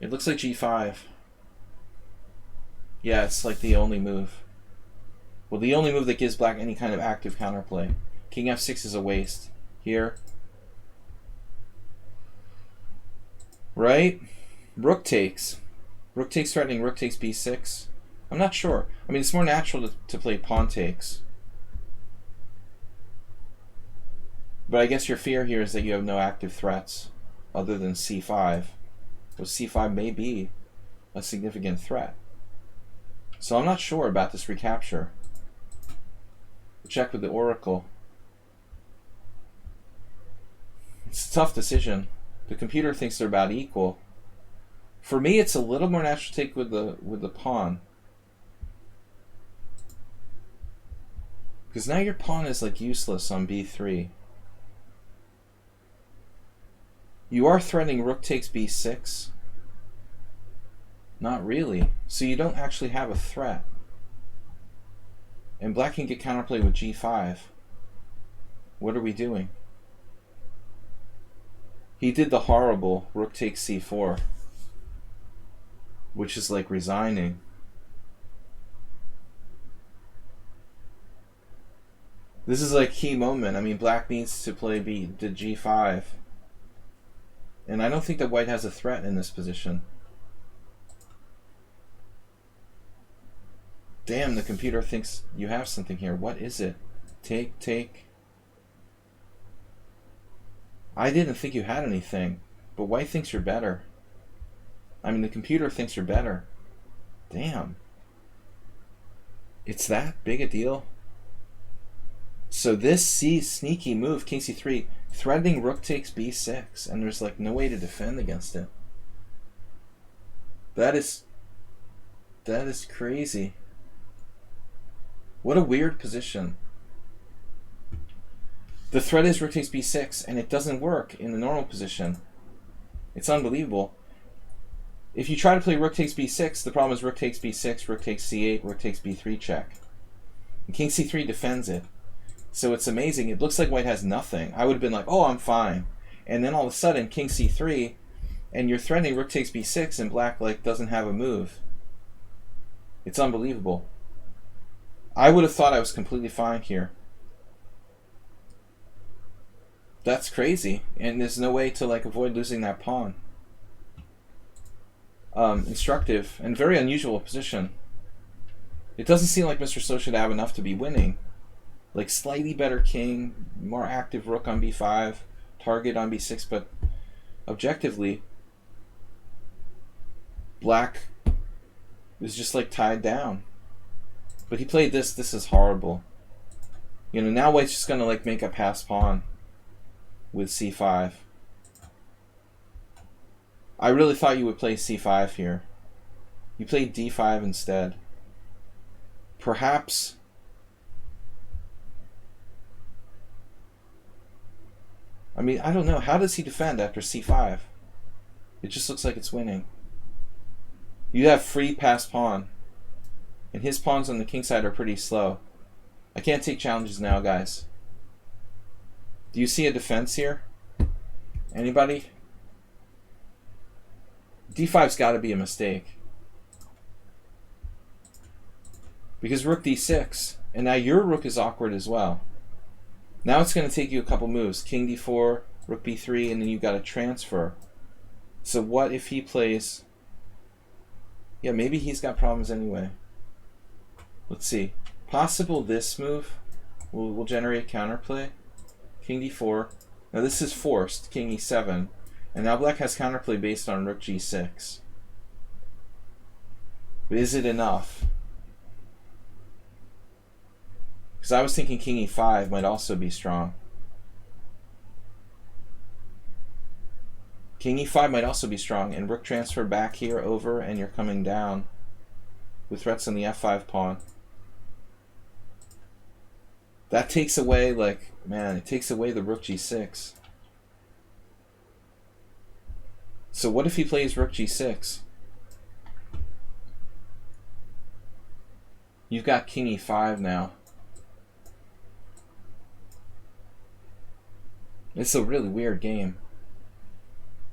S1: It looks like g5. Yeah, it's like the only move. Well, the only move that gives black any kind of active counterplay. King f6 is a waste. Here. Right? Rook takes. Rook takes threatening, rook takes b6. I'm not sure. I mean, it's more natural to play pawn takes. But I guess your fear here is that you have no active threats other than c5. Well, c5 may be a significant threat. So I'm not sure about this recapture. Check with the oracle. It's a tough decision. The computer thinks they're about equal. For me, it's a little more natural to take with the pawn. Because now your pawn is like useless on b3. You are threatening rook takes b6. Not really. So you don't actually have a threat. And black can get counterplay with g5. What are we doing? He did the horrible rook takes c4, which is like resigning. This is like key moment. I mean, black needs to play the g5. And I don't think that white has a threat in this position. Damn, the computer thinks you have something here. What is it? Take, take. I didn't think you had anything, but white thinks you're better. I mean, the computer thinks you're better. Damn. It's that big a deal? So this sneaky move, king c3, threatening rook takes b6, and there's like no way to defend against it. That is crazy. What a weird position. The threat is rook takes b6, and it doesn't work in the normal position. It's unbelievable. If you try to play rook takes b6, the problem is rook takes b6, rook takes c8, rook takes b3 check. And king c3 defends it. So it's amazing. It looks like white has nothing. I would have been like, oh, I'm fine. And then all of a sudden, king c3, and you're threatening rook takes b6, and black like doesn't have a move. It's unbelievable. I would have thought I was completely fine here. That's crazy, and there's no way to like avoid losing that pawn. Instructive and very unusual position. It doesn't seem like Mr. So should have enough to be winning. Like slightly better king, more active rook on b5, target on b6, but objectively, black is just like tied down. But he played this. This is horrible. You know, now white's just gonna like make a pass pawn with c5. I really thought you would play c5 here. You played d5 instead. Perhaps. I mean, I don't know. How does he defend after c5? It just looks like it's winning. You have free pass pawn. And his pawns on the king side are pretty slow. I can't take challenges now, guys. Do you see a defense here? Anybody? d5's got to be a mistake. Because rook d6. And now your rook is awkward as well. Now it's going to take you a couple moves. King d4, rook b3, and then you've got to transfer. So what if he plays... Yeah, maybe he's got problems anyway. Let's see. Possible this move will generate counterplay. King d4. Now this is forced. King e7. And now black has counterplay based on rook g6. But is it enough? Because I was thinking king e5 might also be strong. King e5 might also be strong, and rook transfer back here over, and you're coming down with threats on the f5 pawn. That takes away, like, man, it takes away the rook g6. So what if he plays rook g6? You've got king e5 now. It's a really weird game.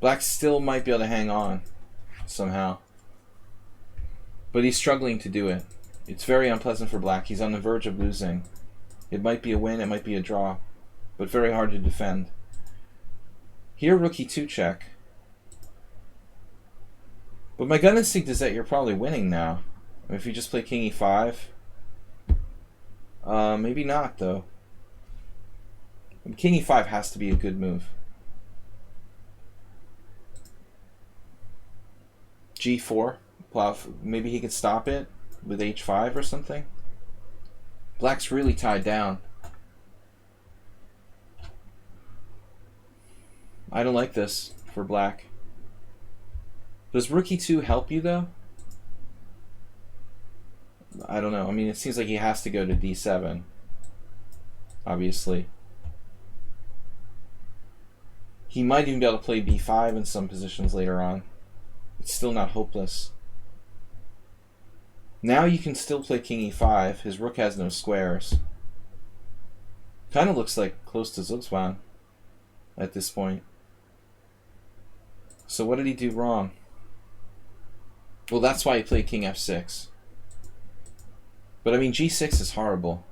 S1: Black still might be able to hang on somehow. But he's struggling to do it. It's very unpleasant for black. He's on the verge of losing. It might be a win, it might be a draw, but very hard to defend. Here, rook e2 check. But my gut instinct is that you're probably winning now. If you just play king e5. Maybe not, though. King e5 has to be a good move. g4. Maybe he could stop it with h5 or something. Black's really tied down. I don't like this for black. Does rook e2 help you, though? I don't know. I mean, it seems like he has to go to d7, obviously. He might even be able to play b5 in some positions later on. It's still not hopeless. Now you can still play king e5. His rook has no squares. Kind of looks like close to Zugzwang at this point. So what did he do wrong? Well, that's why he played king f6. But I mean, g6 is horrible.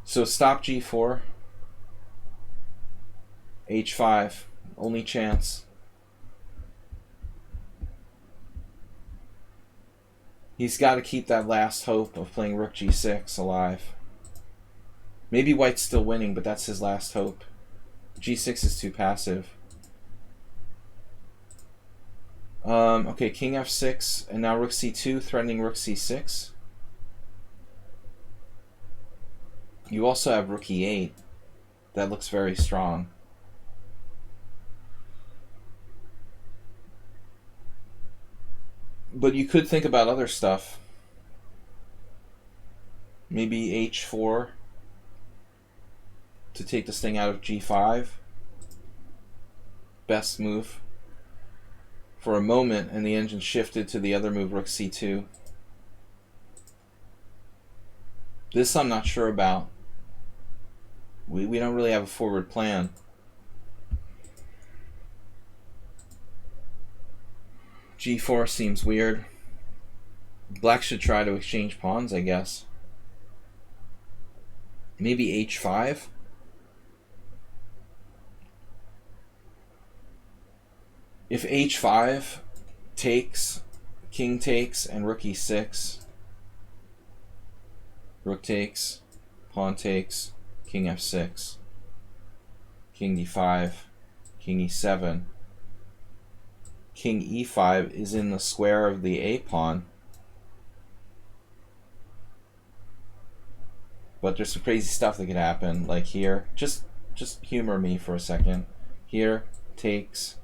S1: So stop g4. h5. Only chance. He's got to keep that last hope of playing rook g6 alive. Maybe white's still winning, but that's his last hope. g6 is too passive. Okay, king f6, and now rook c2, threatening rook c6. You also have rook e8. That looks very strong. But you could think about other stuff. Maybe h4 to take this thing out of g5. Best move. For a moment, and the engine shifted to the other move, rook c2. This I'm not sure about. We don't really have a forward plan. g4 seems weird. Black should try to exchange pawns, I guess. Maybe h5? If h5 takes, king takes, and rook e6, rook takes, pawn takes, king f6, king d5, king e7, king e5 is in the square of the a pawn. But there's some crazy stuff that could happen, like here. Just humor me for a second. Here, takes,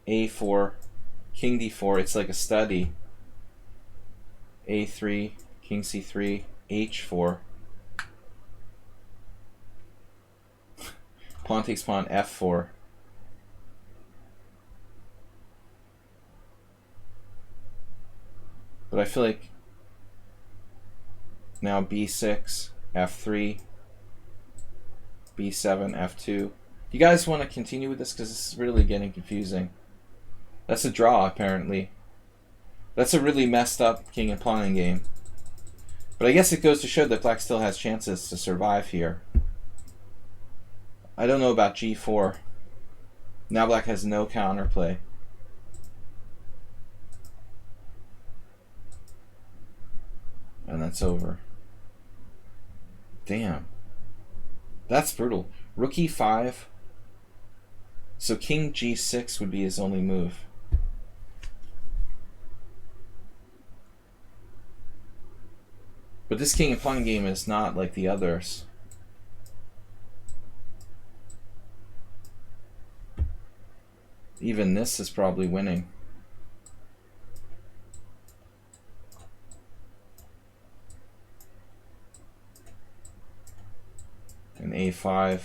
S1: a4, king d4, it's like a study. a3, king c3, h4. Pawn takes pawn, f4. But I feel like now b6, f3, b7, f2. You guys want to continue with this because this is really getting confusing. That's a draw, apparently. That's a really messed up king and pawn game. But I guess it goes to show that black still has chances to survive here. I don't know about g4. Now black has no counterplay. And that's over. Damn. That's brutal. Rook e5. So king g6 would be his only move. But this king and pawn game is not like the others. Even this is probably winning. and a5.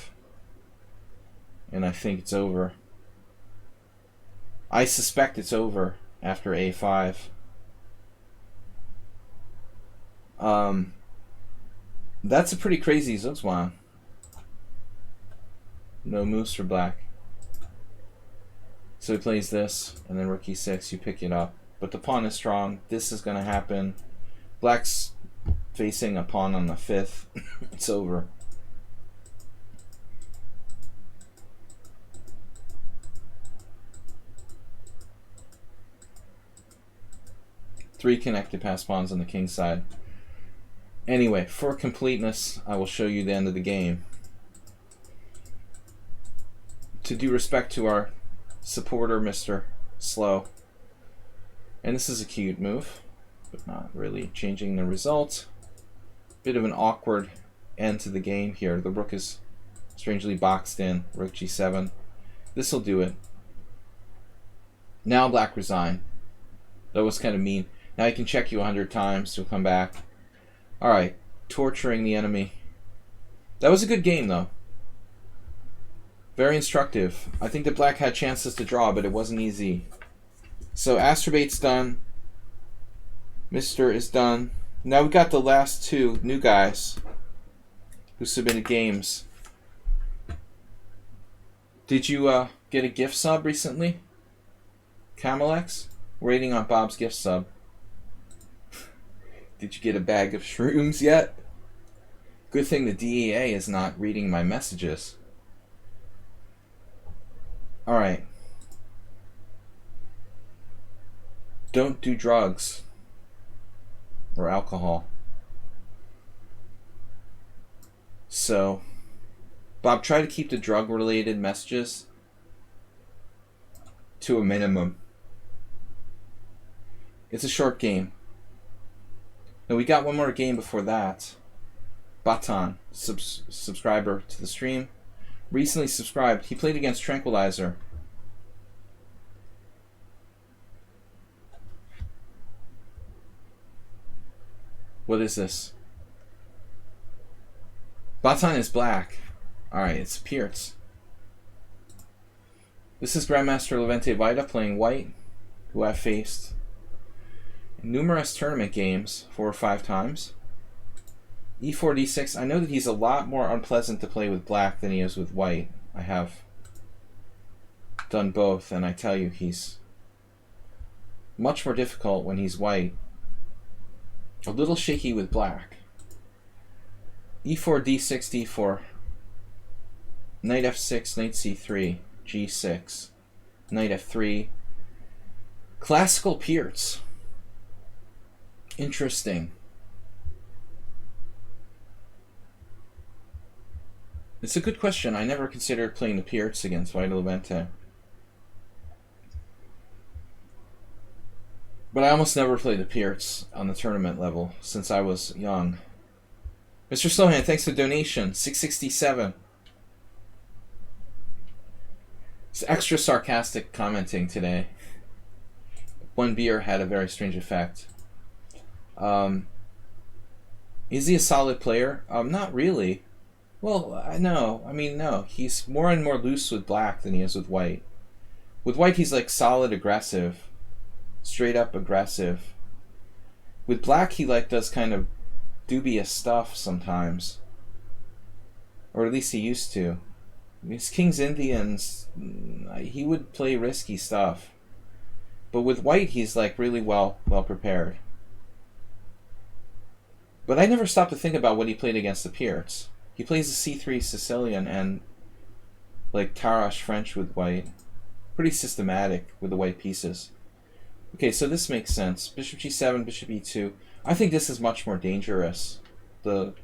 S1: And I think it's over. I suspect it's over after a5. That's a pretty crazy Zugzwang. No moves for black. So he plays this, and then rook e6, you pick it up. But the pawn is strong. This is going to happen. Black's facing a pawn on the 5th. It's over. Three connected pass pawns on the king side. Anyway, for completeness, I will show you the end of the game. To do respect to our supporter, Mr. Slow. And this is a cute move, but not really changing the result. Bit of an awkward end to the game here. The rook is strangely boxed in. Rook g7. This will do it. Now black resign. That was kind of mean. Now he can check you 100 times. He'll come back. Alright, torturing the enemy. That was a good game, though. Very instructive. I think that black had chances to draw, but it wasn't easy. So Astrobait's done. Mr. is done. Now we got the last two new guys who submitted games. Did you get a gift sub recently? Camelex? Rating on Bob's gift sub. Did you get a bag of shrooms yet? Good thing the DEA is not reading my messages. Alright. Don't do drugs or alcohol. So, Bob, try to keep the drug-related messages to a minimum. It's a short game. Now we got one more game before that. Batan, subscriber to the stream, recently subscribed. He played against Tranquilizer. What is this? Batan is black. Alright, it's Pierce. This is Grandmaster Levente Vita playing white, who I've faced in numerous tournament games 4 or 5 times. e4, d6. I know that he's a lot more unpleasant to play with black than he is with white. I have done both, and I tell you, he's much more difficult when he's white. A little shaky with black. e4, d6, d4. Knight f6, knight c3, g6. Knight f3. Classical Pierce. Interesting. It's a good question. I never considered playing the Pierce against Vita Levente. But I almost never play the Pierce on the tournament level since I was young. Mr. Slohan, thanks for the donation. 667. It's extra sarcastic commenting today. One beer had a very strange effect. Is he a solid player? Not really. Well, no. I mean, no. He's more and more loose with black than he is with white. With white, he's like solid aggressive. Straight up aggressive. With black, he like does kind of dubious stuff sometimes. Or at least he used to. His King's Indians, he would play risky stuff. But with white, he's like really well prepared. But I never stopped to think about what he played against the Pierce. He plays a c3 Sicilian and like Tarash French with white. Pretty systematic with the white pieces. Okay, so this makes sense. Bishop g7, bishop e2. I think this is much more dangerous. The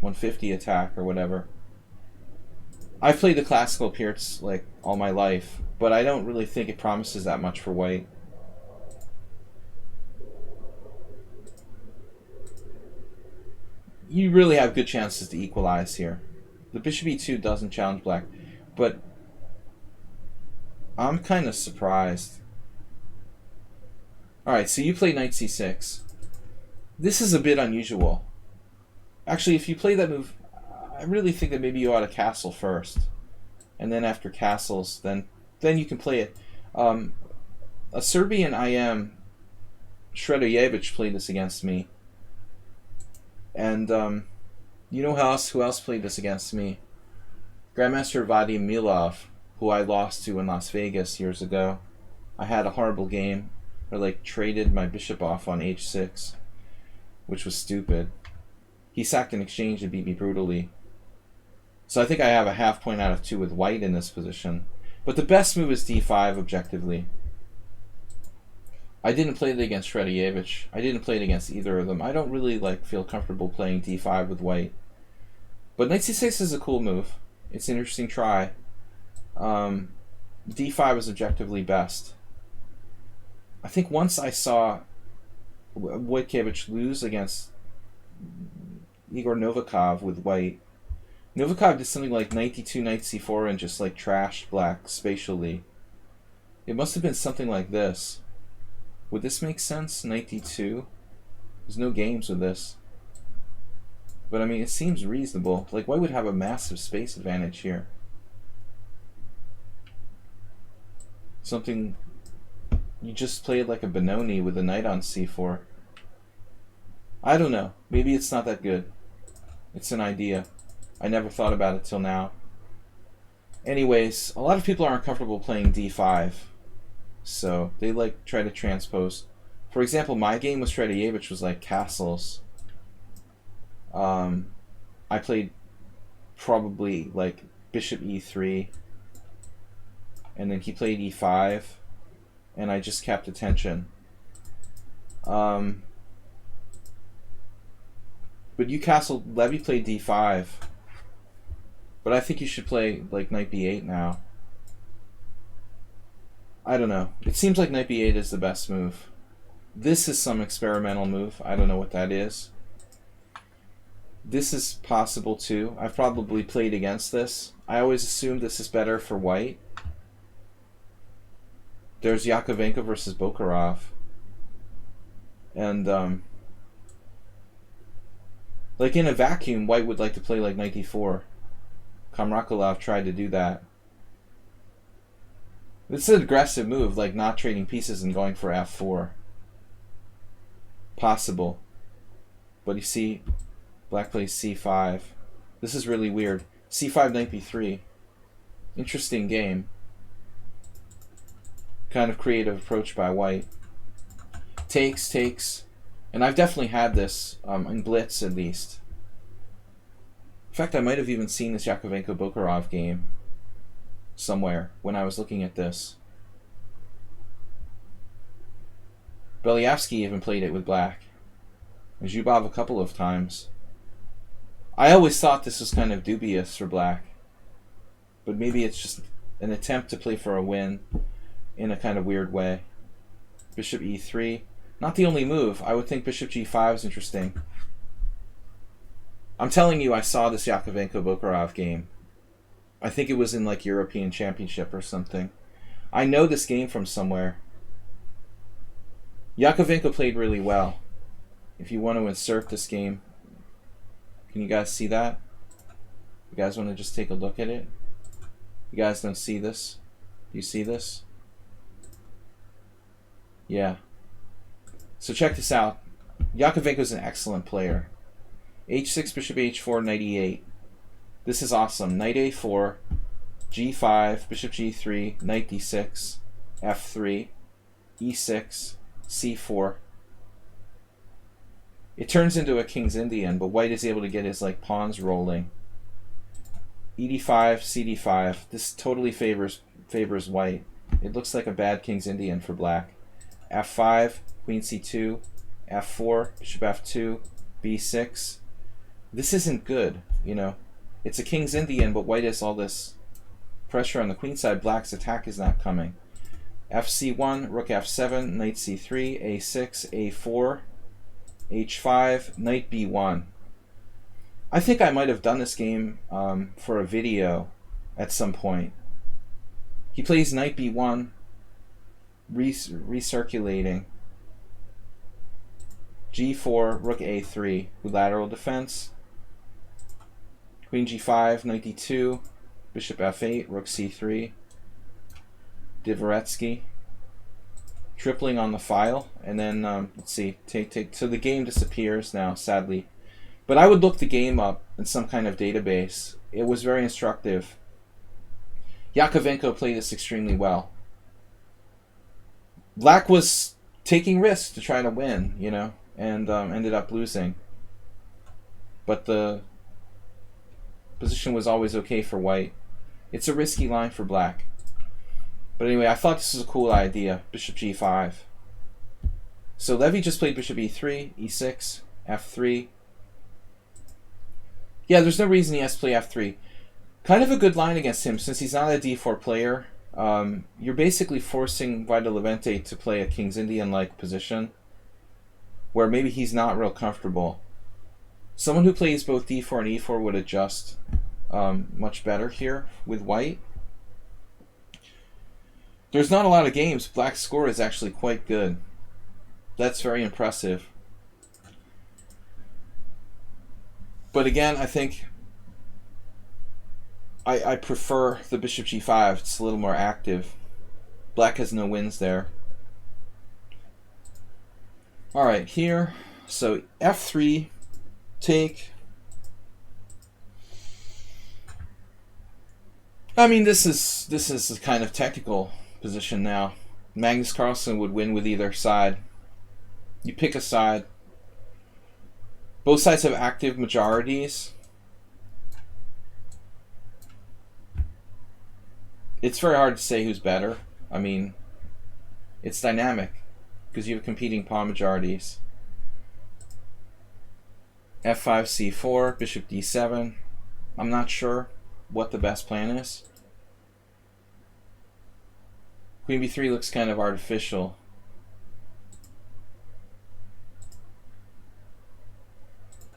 S1: 150 attack or whatever. I've played the classical Pierce like all my life, but I don't really think it promises that much for white. You really have good chances to equalize here. The bishop e2 doesn't challenge black, but I'm kind of surprised. Alright, so you play knight c6. This is a bit unusual. Actually, if you play that move, I really think that maybe you ought to castle first, and then after castles, then you can play it. A Serbian IM, Shredojevic, played this against me, and you know who else played this against me? Grandmaster Vadim Milov, who I lost to in Las Vegas years ago. I had a horrible game. I like traded my bishop off on h6, which was stupid. He sacked an exchange and beat me brutally. So I think I have a half point out of 2 with white in this position. But the best move is d5 objectively. I didn't play it against Shredojevic. I didn't play it against either of them. I don't really feel comfortable playing d5 with white. But knight c6 is a cool move. It's an interesting try. d5 is objectively best. I think once I saw Wojtkiewicz lose against Igor Novikov with white, Novikov did something like knight d2, knight c4, and just trashed black spatially. It must have been something like this. Would this make sense? Knight d2? There's no games with this. But I mean, it seems reasonable. White would have a massive space advantage here. Something you just played like a Benoni with a knight on c4. I don't know. Maybe it's not that good. It's an idea. I never thought about it till now. Anyways, a lot of people aren't comfortable playing d5. So they try to transpose. For example, my game with Shredojevic was castles. I played probably bishop e3, and then he played e5, and I just kept attention. But you castled. Levy played d5, but I think you should play knight b8 now. I don't know. It seems like knight b8 is the best move. This is some experimental move. I don't know what that is. This is possible too. I've probably played against this. I always assume this is better for white. There's Yakovenko versus Bokharov. And in a vacuum, white would like to play knight d4. Kamrakalov tried to do that. It's an aggressive move, not trading pieces and going for f4. Possible. But you see, black plays c5. This is really weird. c5, knight b3. Interesting game. Kind of creative approach by white. Takes, takes. And I've definitely had this, in Blitz at least. In fact, I might have even seen this Yakovenko-Bokharov game somewhere when I was looking at this. Belyavsky even played it with black. And Zhubov a couple of times. I always thought this was kind of dubious for black. But maybe it's just an attempt to play for a win in a kind of weird way. Bishop e3. Not the only move. I would think bishop g5 is interesting. I'm telling you, I saw this Yakovenko-Bokharov game. I think it was in European Championship or something. I know this game from somewhere. Yakovenko played really well. If you want to insert this game, can you guys see that? You guys want to just take a look at it? You guys don't see this? Do you see this? Yeah. So check this out. Yakovenko's an excellent player. h6, bishop h4, knight e8. This is awesome. Knight a4, g5, bishop g3, knight d6, f3, e6, c4. It turns into a King's Indian, but white is able to get his pawns rolling. ed5, cd5. This totally favors white. It looks like a bad King's Indian for black. f5, queen c2, f4, bishop f2, b6. This isn't good, you know. It's a King's Indian, but white has all this pressure on the queen side. Black's attack is not coming. fc1, rook f7, knight c3, a6, a4, h5, knight b1. I think I might have done this game for a video at some point. He plays knight b1, recirculating. g4, rook a3 with lateral defense. Queen g5, knight d2, bishop f8, rook c3, Dvoretsky, tripling on the file, and then let's see, take. So the game disappears now, sadly. But I would look the game up in some kind of database. It was very instructive. Yakovenko played this extremely well. Black was taking risks to try to win, you know, and ended up losing. But the position was always okay for white. It's a risky line for black. But anyway, I thought this was a cool idea. Bishop g5. So Levy just played bishop e3, e6, f3. Yeah, there's no reason he has to play f3. Kind of a good line against him since he's not a d4 player. You're basically forcing Vita Levente to play a King's Indian-like position where maybe he's not real comfortable. Someone who plays both d4 and e4 would adjust much better here with white. There's not a lot of games. Black's score is actually quite good. That's very impressive. But again, I think I prefer the bishop g5. It's a little more active. Black has no wins there. Alright, here. So f3, take. I mean, this is a kind of technical position now. Magnus Carlsen would win with either side. You pick a side. Both sides have active majorities. It's very hard to say who's better. I mean, it's dynamic because you have competing pawn majorities. f5, c4, bishop d7. I'm not sure what the best plan is. Queen b3 looks kind of artificial.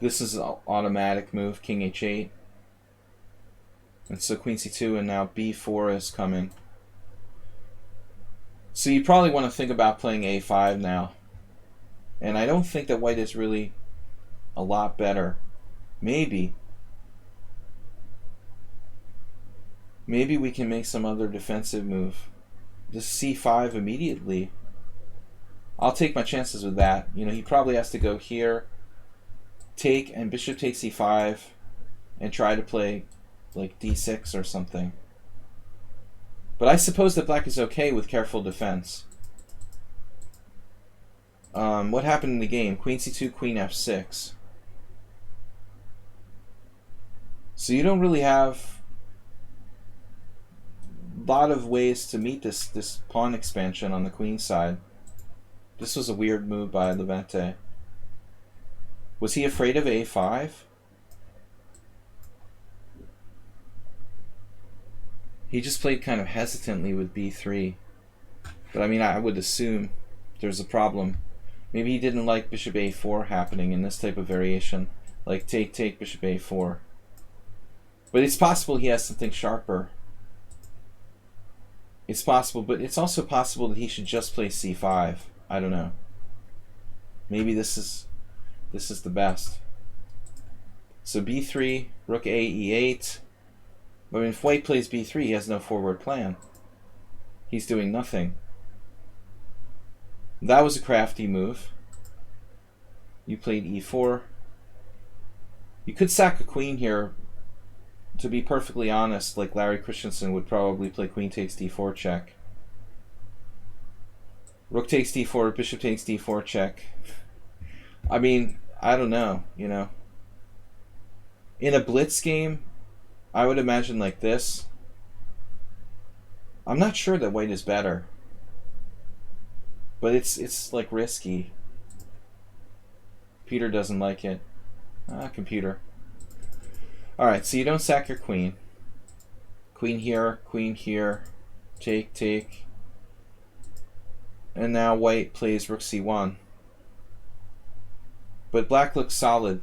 S1: This is an automatic move, king h8. And so queen c2, and now b4 is coming. So you probably want to think about playing a5 now. And I don't think that white is really a lot better. Maybe we can make some other defensive move. Just c5 immediately. I'll take my chances with that. You know, he probably has to go here, take, and bishop takes e5, and try to play like d6 or something. But I suppose that black is okay with careful defense. What happened in the game? Queen c2, queen f6. So you don't really have a lot of ways to meet this pawn expansion on the queen side. This was a weird move by Levente. Was he afraid of a5? He just played kind of hesitantly with b3. But I mean, I would assume there's a problem. Maybe he didn't like bishop a4 happening in this type of variation. Like take, bishop a4. But it's possible he has something sharper. It's possible, but it's also possible that he should just play c5. I don't know. Maybe this is the best. So b3, rook a, e8. I mean, if white plays b3, he has no forward plan. He's doing nothing. That was a crafty move. You played e4. You could sack a queen here. To be perfectly honest, like Larry Christensen would probably play queen takes d4 check. Rook takes d4, bishop takes d4 check. I mean, I don't know, you know. In a blitz game, I would imagine like this. I'm not sure that white is better. But it's like risky. Peter doesn't like it. Computer. Alright, so you don't sack your queen. Queen here, take, take. And now white plays rook c1. But black looks solid.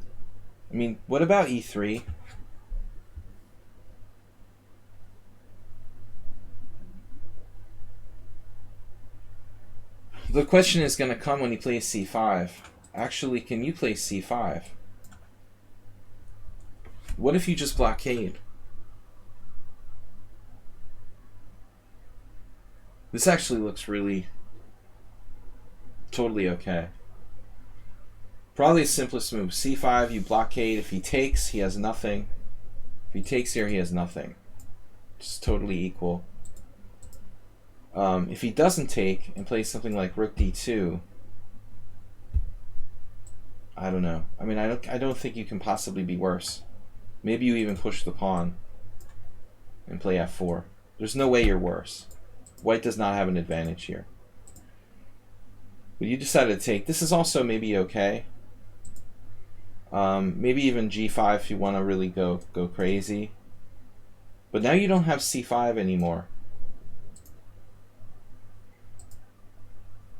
S1: I mean, what about e3? The question is going to come when he plays c5. Actually, can you play c5? What if you just blockade? This actually looks really totally okay. Probably the simplest move. C5, you blockade. If he takes, he has nothing. If he takes here, he has nothing. It's totally equal. If he doesn't take and plays something like Rook D2, I don't know. I mean, I don't think you can possibly be worse. Maybe you even push the pawn and play F4. There's no way you're worse. White does not have an advantage here. But you decided to take. This is also maybe okay. Maybe even G5 if you want to really go crazy. But now you don't have C5 anymore.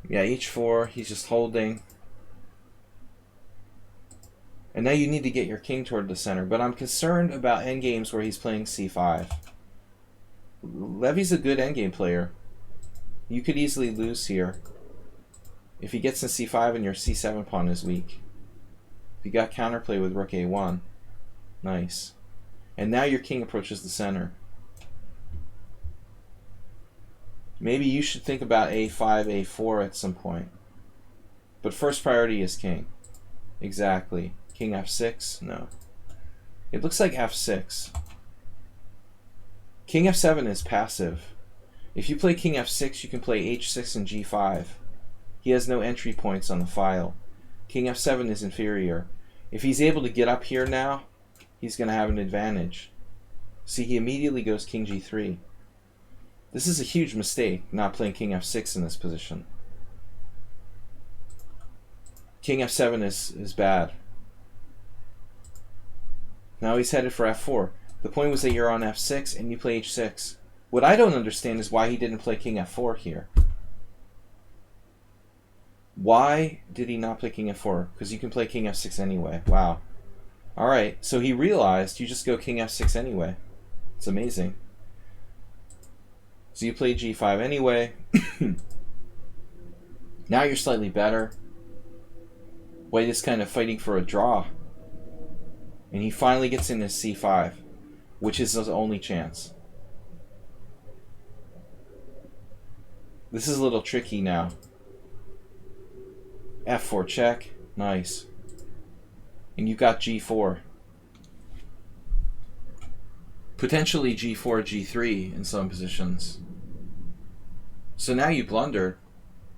S1: Yeah, H4, he's just holding. And now you need to get your king toward the center. But I'm concerned about endgames where he's playing C5. Levy's a good endgame player. You could easily lose here. If he gets in C5 and your C7 pawn is weak. If you got counterplay with Rook A1. Nice. And now your king approaches the center. Maybe you should think about A5, A4 at some point. But first priority is king. Exactly. King F6? No. It looks like F6. King F7 is passive. If you play King F6, you can play H6 and G5. He has no entry points on the file. King F7 is inferior. If he's able to get up here now, he's going to have an advantage. See, he immediately goes King G3. This is a huge mistake, not playing King F6 in this position. King F7 is bad. Now he's headed for F4. The point was that you're on F6 and you play H6. What I don't understand is why he didn't play King F4 here. Why did he not play King F4? Because you can play King F6 anyway. Wow. Alright, so he realized you just go King F6 anyway. It's amazing. So you play G5 anyway. Now you're slightly better. White is kind of fighting for a draw. And he finally gets in his C5, which is his only chance. This is a little tricky now. F4 check. Nice. And you got G4. Potentially G4, G3 in some positions. So now you blundered.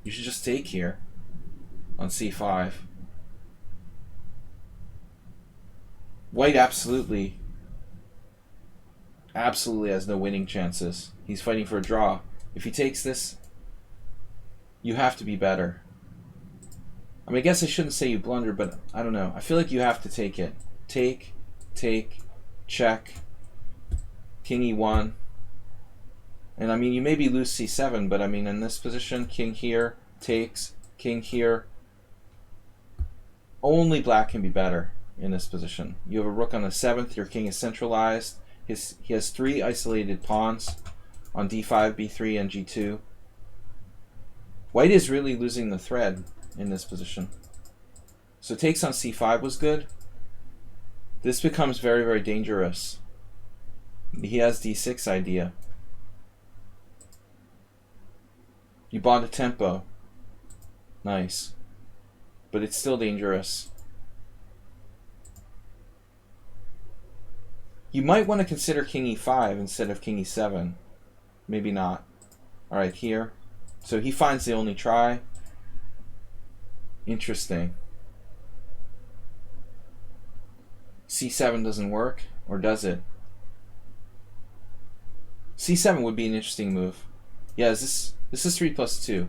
S1: You should just take here on C5. White absolutely has no winning chances. He's fighting for a draw. If he takes this, you have to be better. I mean, I guess I shouldn't say you blundered, but I don't know. I feel like you have to take it. Take, check, King E1. And I mean, you maybe lose C7, but I mean, in this position, King here, takes, King here. Only black can be better in this position. You have a rook on the 7th, your king is centralized. He has 3 isolated pawns on D5, B3, and G2. White is really losing the thread in this position. So takes on C5 was good. This becomes very, very dangerous. He has D6 idea. You bought a tempo. Nice. But it's still dangerous. You might want to consider King E5 instead of King E7. Maybe not. Alright, here. So he finds the only try. Interesting. C7 doesn't work, or does it? C7 would be an interesting move. Yeah, this is 3+2.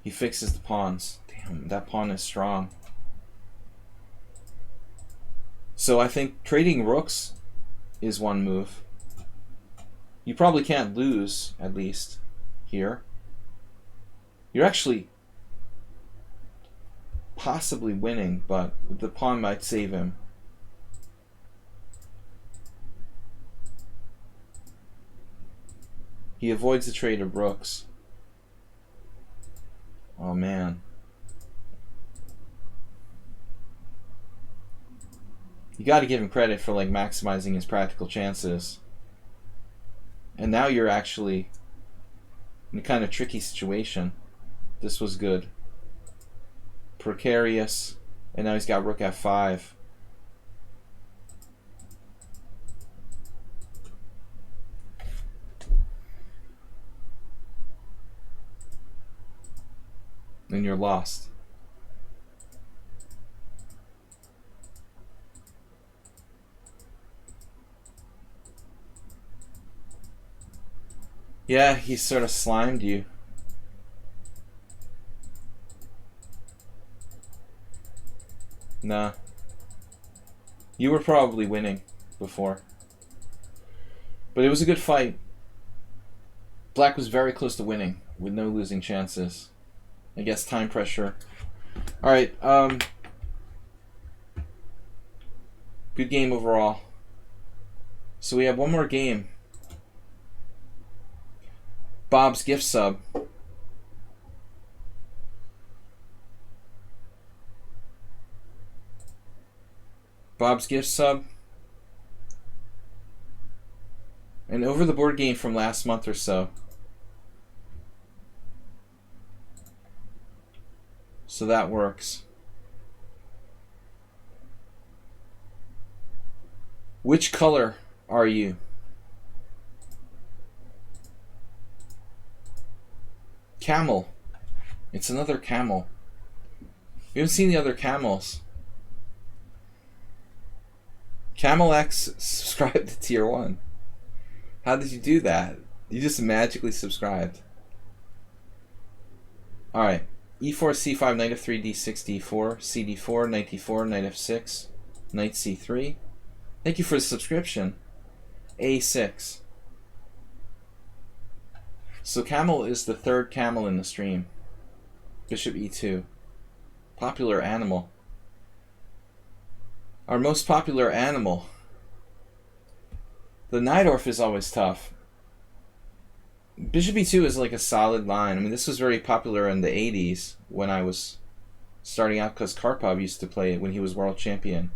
S1: He fixes the pawns. Damn, that pawn is strong. So I think trading rooks is one move. You probably can't lose, at least, here. You're actually possibly winning, but the pawn might save him. He avoids the trade of rooks. Oh man. You got to give him credit for like maximizing his practical chances. And now you're actually in a kind of tricky situation. This was good. Precarious. And now he's got rook f5. And you're lost. Yeah, he sort of slimed you. Nah. You were probably winning before. But it was a good fight. Black was very close to winning with no losing chances. I guess time pressure. Alright, good game overall. So we have one more game. Bob's gift sub. Bob's gift sub. An over the board game from last month or so. So that works. Which color are you? Camel. It's another camel. We haven't seen the other camels. Camel X subscribed to tier 1. How did you do that? You just magically subscribed. Alright. E4, C5, knight f3, D6, D4, CD4, knight D4, knight F6, knight C3. Thank you for the subscription. A6. So camel is the third camel in the stream. Bishop E2. Popular animal. Our most popular animal. The Najdorf is always tough. Bishop E2 is like a solid line. I mean, this was very popular in the 80s when I was starting out because Karpov used to play it when he was world champion.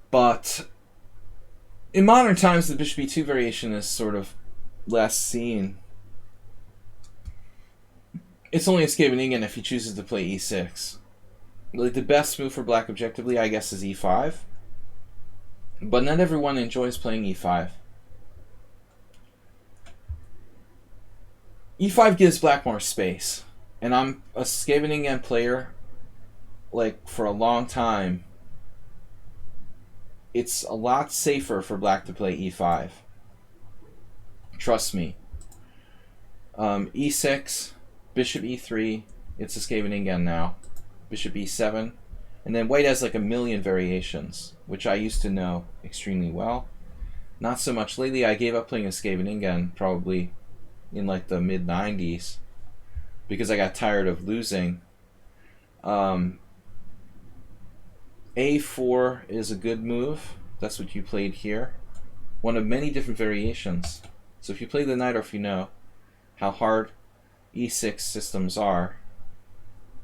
S1: But in modern times, the Bishop E2 variation is sort of less seen. It's only a Scheveningen if he chooses to play E6. Like the best move for Black objectively, I guess, is E5. But not everyone enjoys playing E5. E5 gives Black more space. And I'm a Scheveningen player, like, for a long time. It's a lot safer for Black to play E5. Trust me. E6, Bishop E3, it's a Scheveningen now. Bishop E7. And then White has like a million variations, which I used to know extremely well. Not so much lately. I gave up playing a Scheveningen probably in like the mid-90s because I got tired of losing. A4 is a good move. That's what you played here. One of many different variations. So if you play the Najdorf, you know how hard E6 systems are.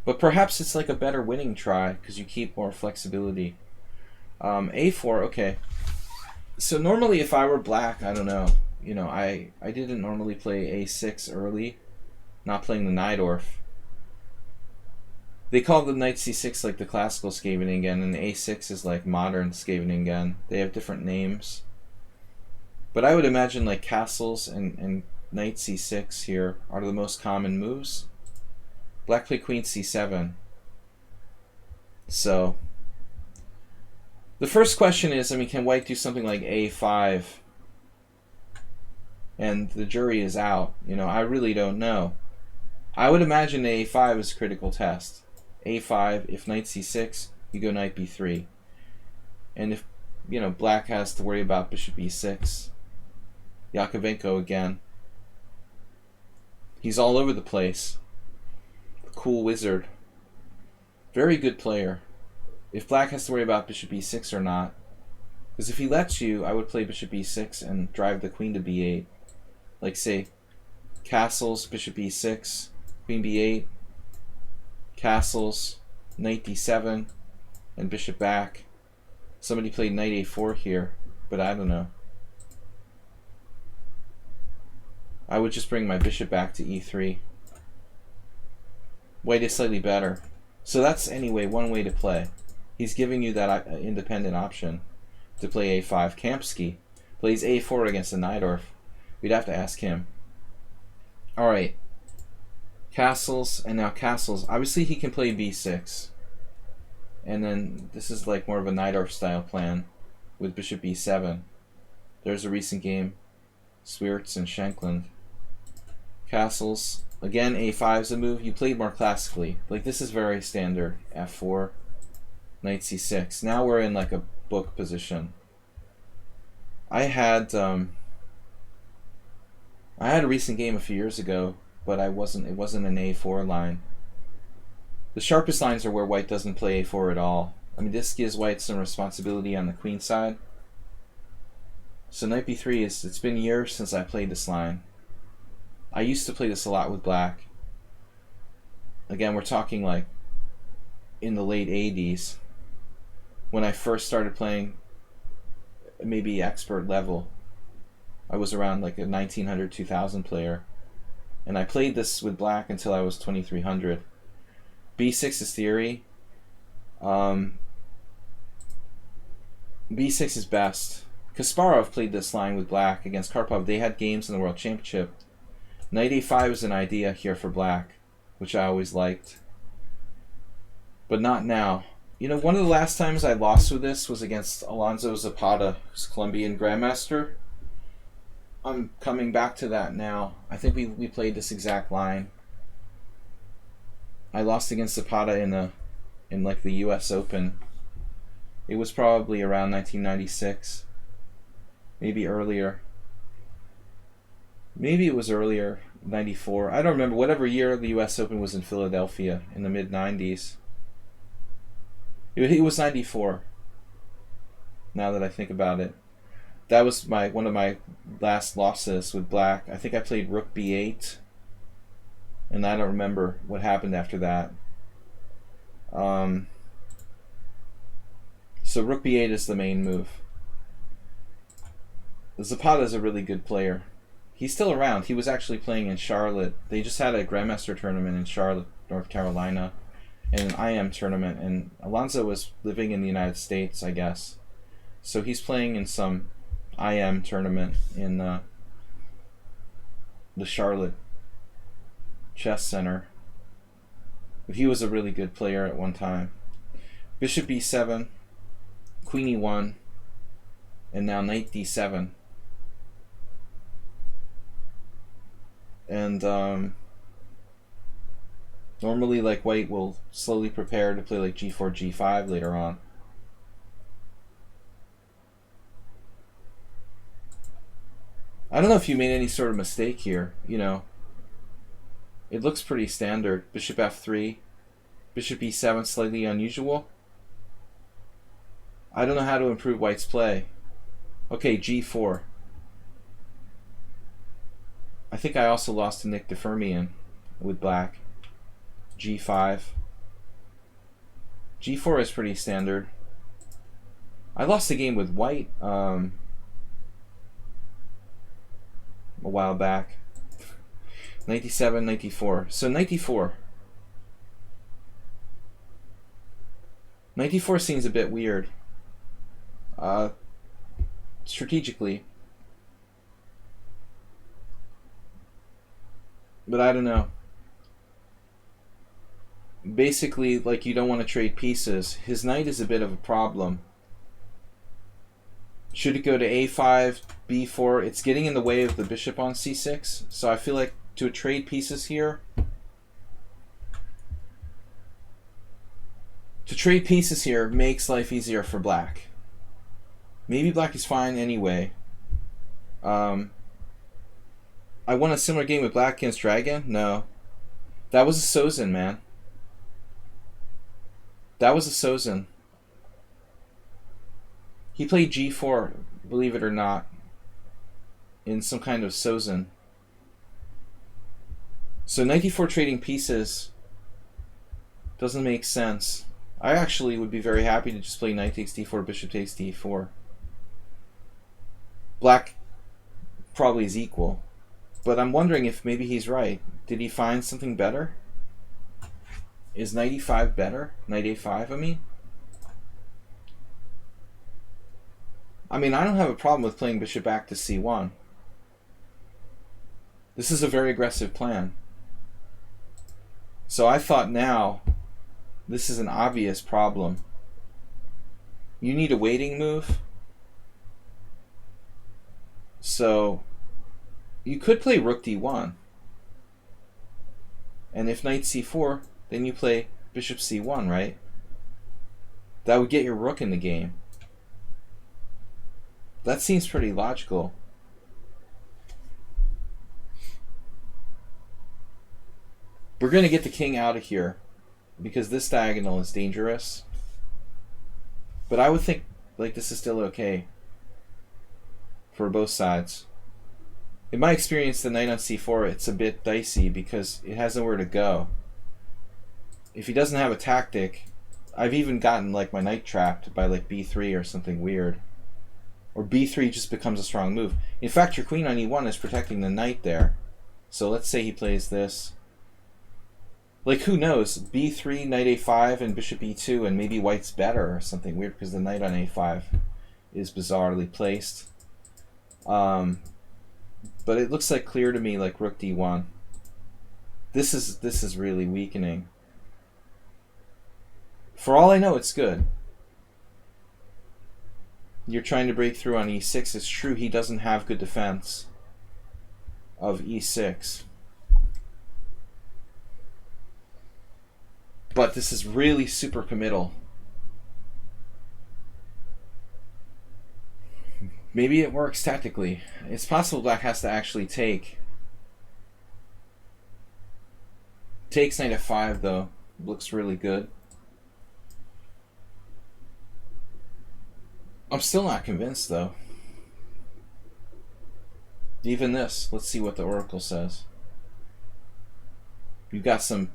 S1: But perhaps it's like a better winning try because you keep more flexibility. A4, okay. So normally if I were Black, I don't know. You know, I didn't normally play A6 early. Not playing the Najdorf. They call the knight C6 like the classical Scheveningen, and A6 is like modern Scheveningen. They have different names. But I would imagine like castles and knight C6 here are the most common moves. Black played queen C7. So the first question is, I mean, can White do something like A5? And the jury is out. You know, I really don't know. I would imagine A5 is a critical test. A5, if knight C6, you go knight B3. And if, you know, Black has to worry about bishop E6, Yakovenko again. He's all over the place. Cool wizard. Very good player. If Black has to worry about bishop E6 or not. Because if he lets you, I would play bishop E6 and drive the queen to B8. Like, say, castles, bishop E6, queen B8, castles, knight d7 and bishop back. Somebody played knight a4 here, but I don't know. I would just bring my bishop back to e3. White is slightly better. So that's, anyway, one way to play. He's giving you that independent option to play a5. Kamsky plays a4 against the Najdorf. We'd have to ask him. Alright. Castles, and now castles. Obviously he can play b6. And then this is like more of a Najdorf style plan with bishop b7. There's a recent game. Swiertz and Schenkland. Castles. Again, a5 is a move. You played more classically. Like, this is very standard. f4, knight c6. Now we're in like a book position. I had a recent game a few years ago, but it wasn't an a4 line. The sharpest lines are where white doesn't play a4 at all. I mean, this gives white some responsibility on the queen side. So knight b3 it's been years since I played this line. I used to play this a lot with black. Again, we're talking like in the late 80s when I first started playing maybe expert level. I was around like a 1900, 2000 player. And I played this with black until I was 2300. b6 is theory. b6 is best. Kasparov played this line with black against Karpov. They had games in the World Championship. Knight a5 is an idea here for black, which I always liked. But not now. You know, one of the last times I lost with this was against Alonso Zapata, who's a Colombian Grandmaster. I'm coming back to that now. I think we played this exact line. I lost against Zapata in like the US Open. It was probably around 1996. Maybe earlier. Maybe it was earlier, 94. I don't remember. Whatever year the US Open was in Philadelphia in the mid-90s. It was 94. Now that I think about it. That was one of my last losses with black. I think I played rook b8. And I don't remember what happened after that. So rook b8 is the main move. Zapata is a really good player. He's still around. He was actually playing in Charlotte. They just had a Grandmaster tournament in Charlotte, North Carolina, and an IM tournament. And Alonso was living in the United States, I guess. So he's playing in some IM tournament in the Charlotte Chess Center. But he was a really good player at one time. Bishop b7, queen e1, and now knight d7. And normally, like, white will slowly prepare to play like g4, g5 later on. I don't know if you made any sort of mistake here. You know, it looks pretty standard. Bishop f3, bishop e7, slightly unusual. I don't know how to improve white's play. Okay, g4. I think I also lost to Nick DeFermian with black. g5. g4 is pretty standard. I lost the game with white a while back. Knight d7, knight d4. So knight d4. Knight d4 seems a bit weird. Strategically. But I don't know. Basically, like, you don't want to trade pieces. His knight is a bit of a problem. Should it go to a5, b4? It's getting in the way of the bishop on c6. So I feel like to trade pieces here, makes life easier for black. Maybe black is fine anyway. I won a similar game with black against Dragon? No. That was a Sozin, man. That was a Sozin. He played g4, believe it or not, in some kind of Sozin. So knight d4 trading pieces Doesn't make sense. I actually would be very happy to just play knight takes d4, bishop takes d4. Black probably is equal. But I'm wondering if maybe he's right. Did he find something better? Is knight e5 better? Knight a5, I mean? I don't have a problem with playing bishop back to c1. This is a very aggressive plan. So I thought now, this is an obvious problem. You need a waiting move. So you could play rook d1. And if knight c4, then you play bishop c1, right? That would get your rook in the game. That seems pretty logical. We're going to get the king out of here because this diagonal is dangerous. But I would think like this is still okay for both sides. In my experience, the knight on c4, it's a bit dicey because it has nowhere to go. If he doesn't have a tactic, I've even gotten like my knight trapped by like b3 or something weird. Or b3 just becomes a strong move. In fact, your queen on e1 is protecting the knight there. So let's say he plays this. Like, who knows? b3, knight a5, and bishop e2, and maybe white's better or something weird because the knight on a5 is bizarrely placed. But it looks like clear to me like rook d1. This is really weakening. For all I know, it's good. You're trying to break through on e6. It's true he doesn't have good defense of e6. But this is really super committal. Maybe it works tactically. It's possible black has to actually take. Takes knight f5 though. Looks really good. I'm still not convinced though. Even this. Let's see what the oracle says. You've got some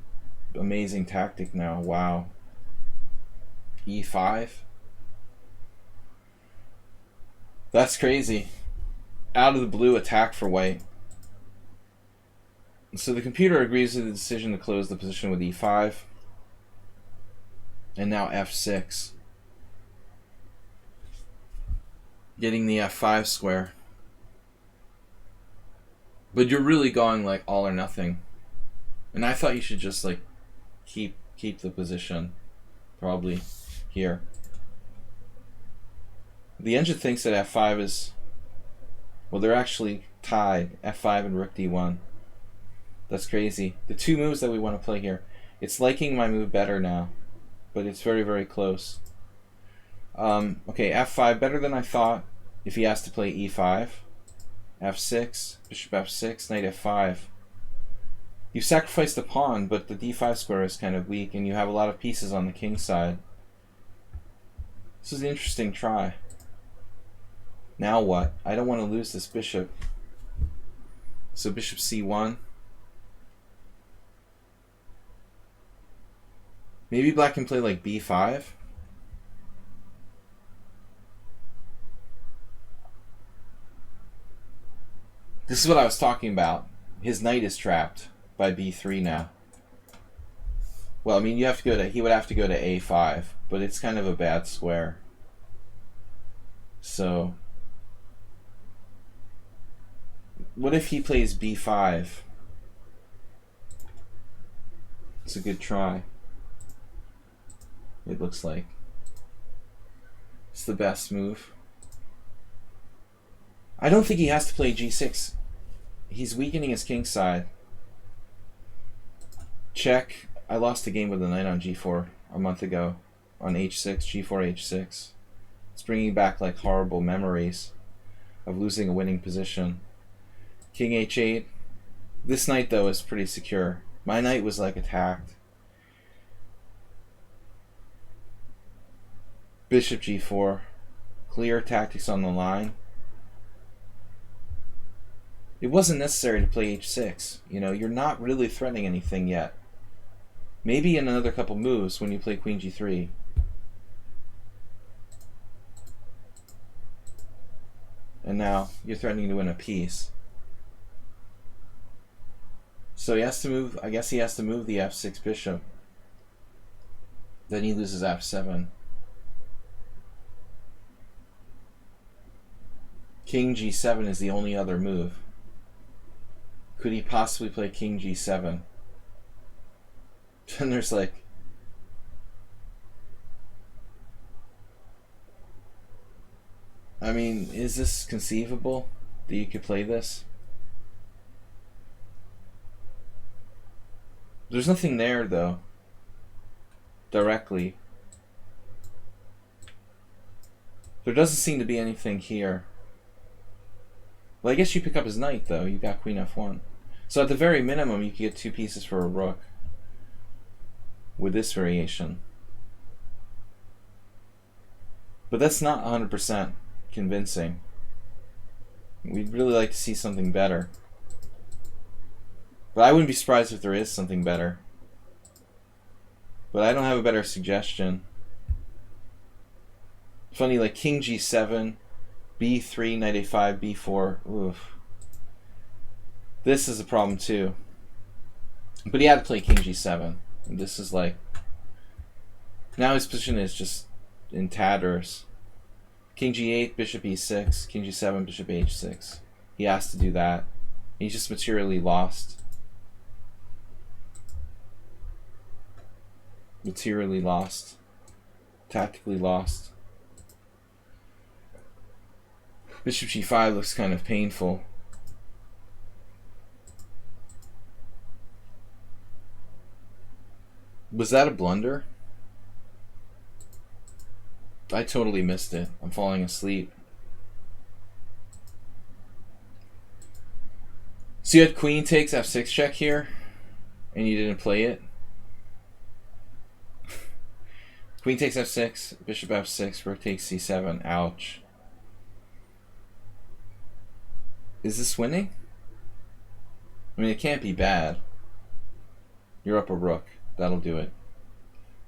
S1: amazing tactic now. Wow. e5. That's crazy. Out of the blue attack for white. So the computer agrees with the decision to close the position with e5. And now f6. Getting the f5 square. But you're really going like all or nothing. And I thought you should just like keep the position probably here. The engine thinks that f5 is, well, they're actually tied, f5 and rook d1. That's crazy. The two moves that we want to play here. It's liking my move better now, but it's very, very close. Okay, f5 better than I thought. If he has to play e5, f6, bishop f6, knight f5. You sacrificed a pawn, but the d5 square is kind of weak, and you have a lot of pieces on the king side. This is an interesting try. Now what? I don't want to lose this bishop. So bishop c1. Maybe black can play like b5. This is what I was talking about. His knight is trapped by b3 now. Well, I mean, you have to go to, he would have to go to a5, but it's kind of a bad square. So what if he plays b5? It's a good try. It looks like it's the best move. I don't think he has to play g6. He's weakening his king side. Check. I lost a game with the knight on g4 a month ago on h6, g4, h6. It's bringing back like horrible memories of losing a winning position. King h8. This knight though is pretty secure. My knight was like attacked. Bishop g4. Clear tactics on the line. It wasn't necessary to play h6. You know, you're not really threatening anything yet. Maybe in another couple moves when you play queen g3. And now you're threatening to win a piece. So he has to move, I guess he has to move the f6 bishop. Then he loses f7. King g7 is the only other move. Could he possibly play king g7? And there's like... I mean, is this conceivable that you could play this? There's nothing there, though. Directly. There doesn't seem to be anything here. Well, I guess you pick up his knight, though. You got queen f1. So at the very minimum, you could get 2 pieces for a rook with this variation. But that's not 100% convincing. We'd really like to see something better. But I wouldn't be surprised if there is something better. But I don't have a better suggestion. Funny, like king g7, b3, knight a5, b4. Oof. This is a problem too. But he had to play king g7. And this is like... Now his position is just in tatters. King g8, bishop e6, king g7, bishop h6. He has to do that. He's just materially lost. Materially lost. Tactically lost. Bishop g5 looks kind of painful. Was that a blunder? I totally missed it. I'm falling asleep. So you had queen takes f6 check here, and you didn't play it? Queen takes f6, bishop f6, rook takes c7. Ouch. Is this winning? I mean, it can't be bad. You're up a rook. That'll do it.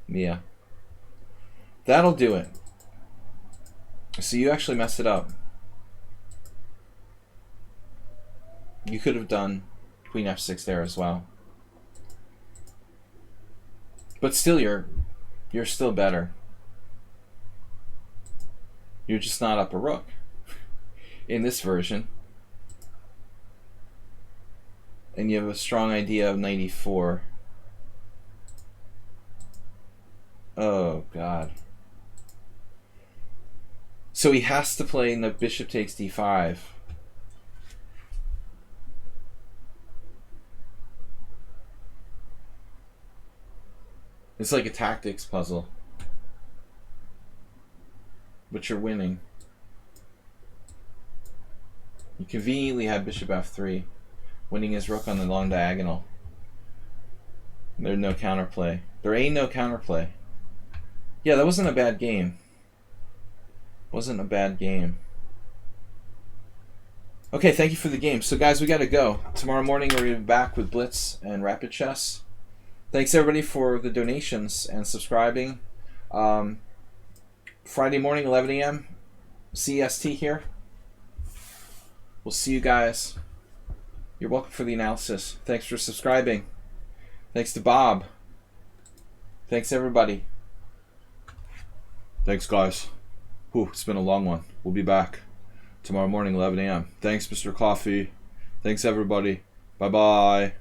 S1: Yeah. That'll do it. So you actually messed it up. You could have done queen f6 there as well. But still, you're still better. You're just not up a rook in this version. And you have a strong idea of knight e4. Oh, God. So he has to play the bishop takes d5. It's like a tactics puzzle. But you're winning. You conveniently had bishop f3, winning his rook on the long diagonal. There's no counterplay. There ain't no counterplay. Yeah, that wasn't a bad game. Wasn't a bad game. Okay, thank you for the game. So guys, we gotta go. Tomorrow morning we're gonna be back with Blitz and Rapid Chess. Thanks everybody for the donations and subscribing. Friday morning, 11 a.m. CST here. We'll see you guys. You're welcome for the analysis. Thanks for subscribing. Thanks to Bob. Thanks everybody. Thanks guys. Whew, it's been a long one. We'll be back tomorrow morning, 11 a.m. Thanks, Mr. Coffee. Thanks everybody. Bye-bye.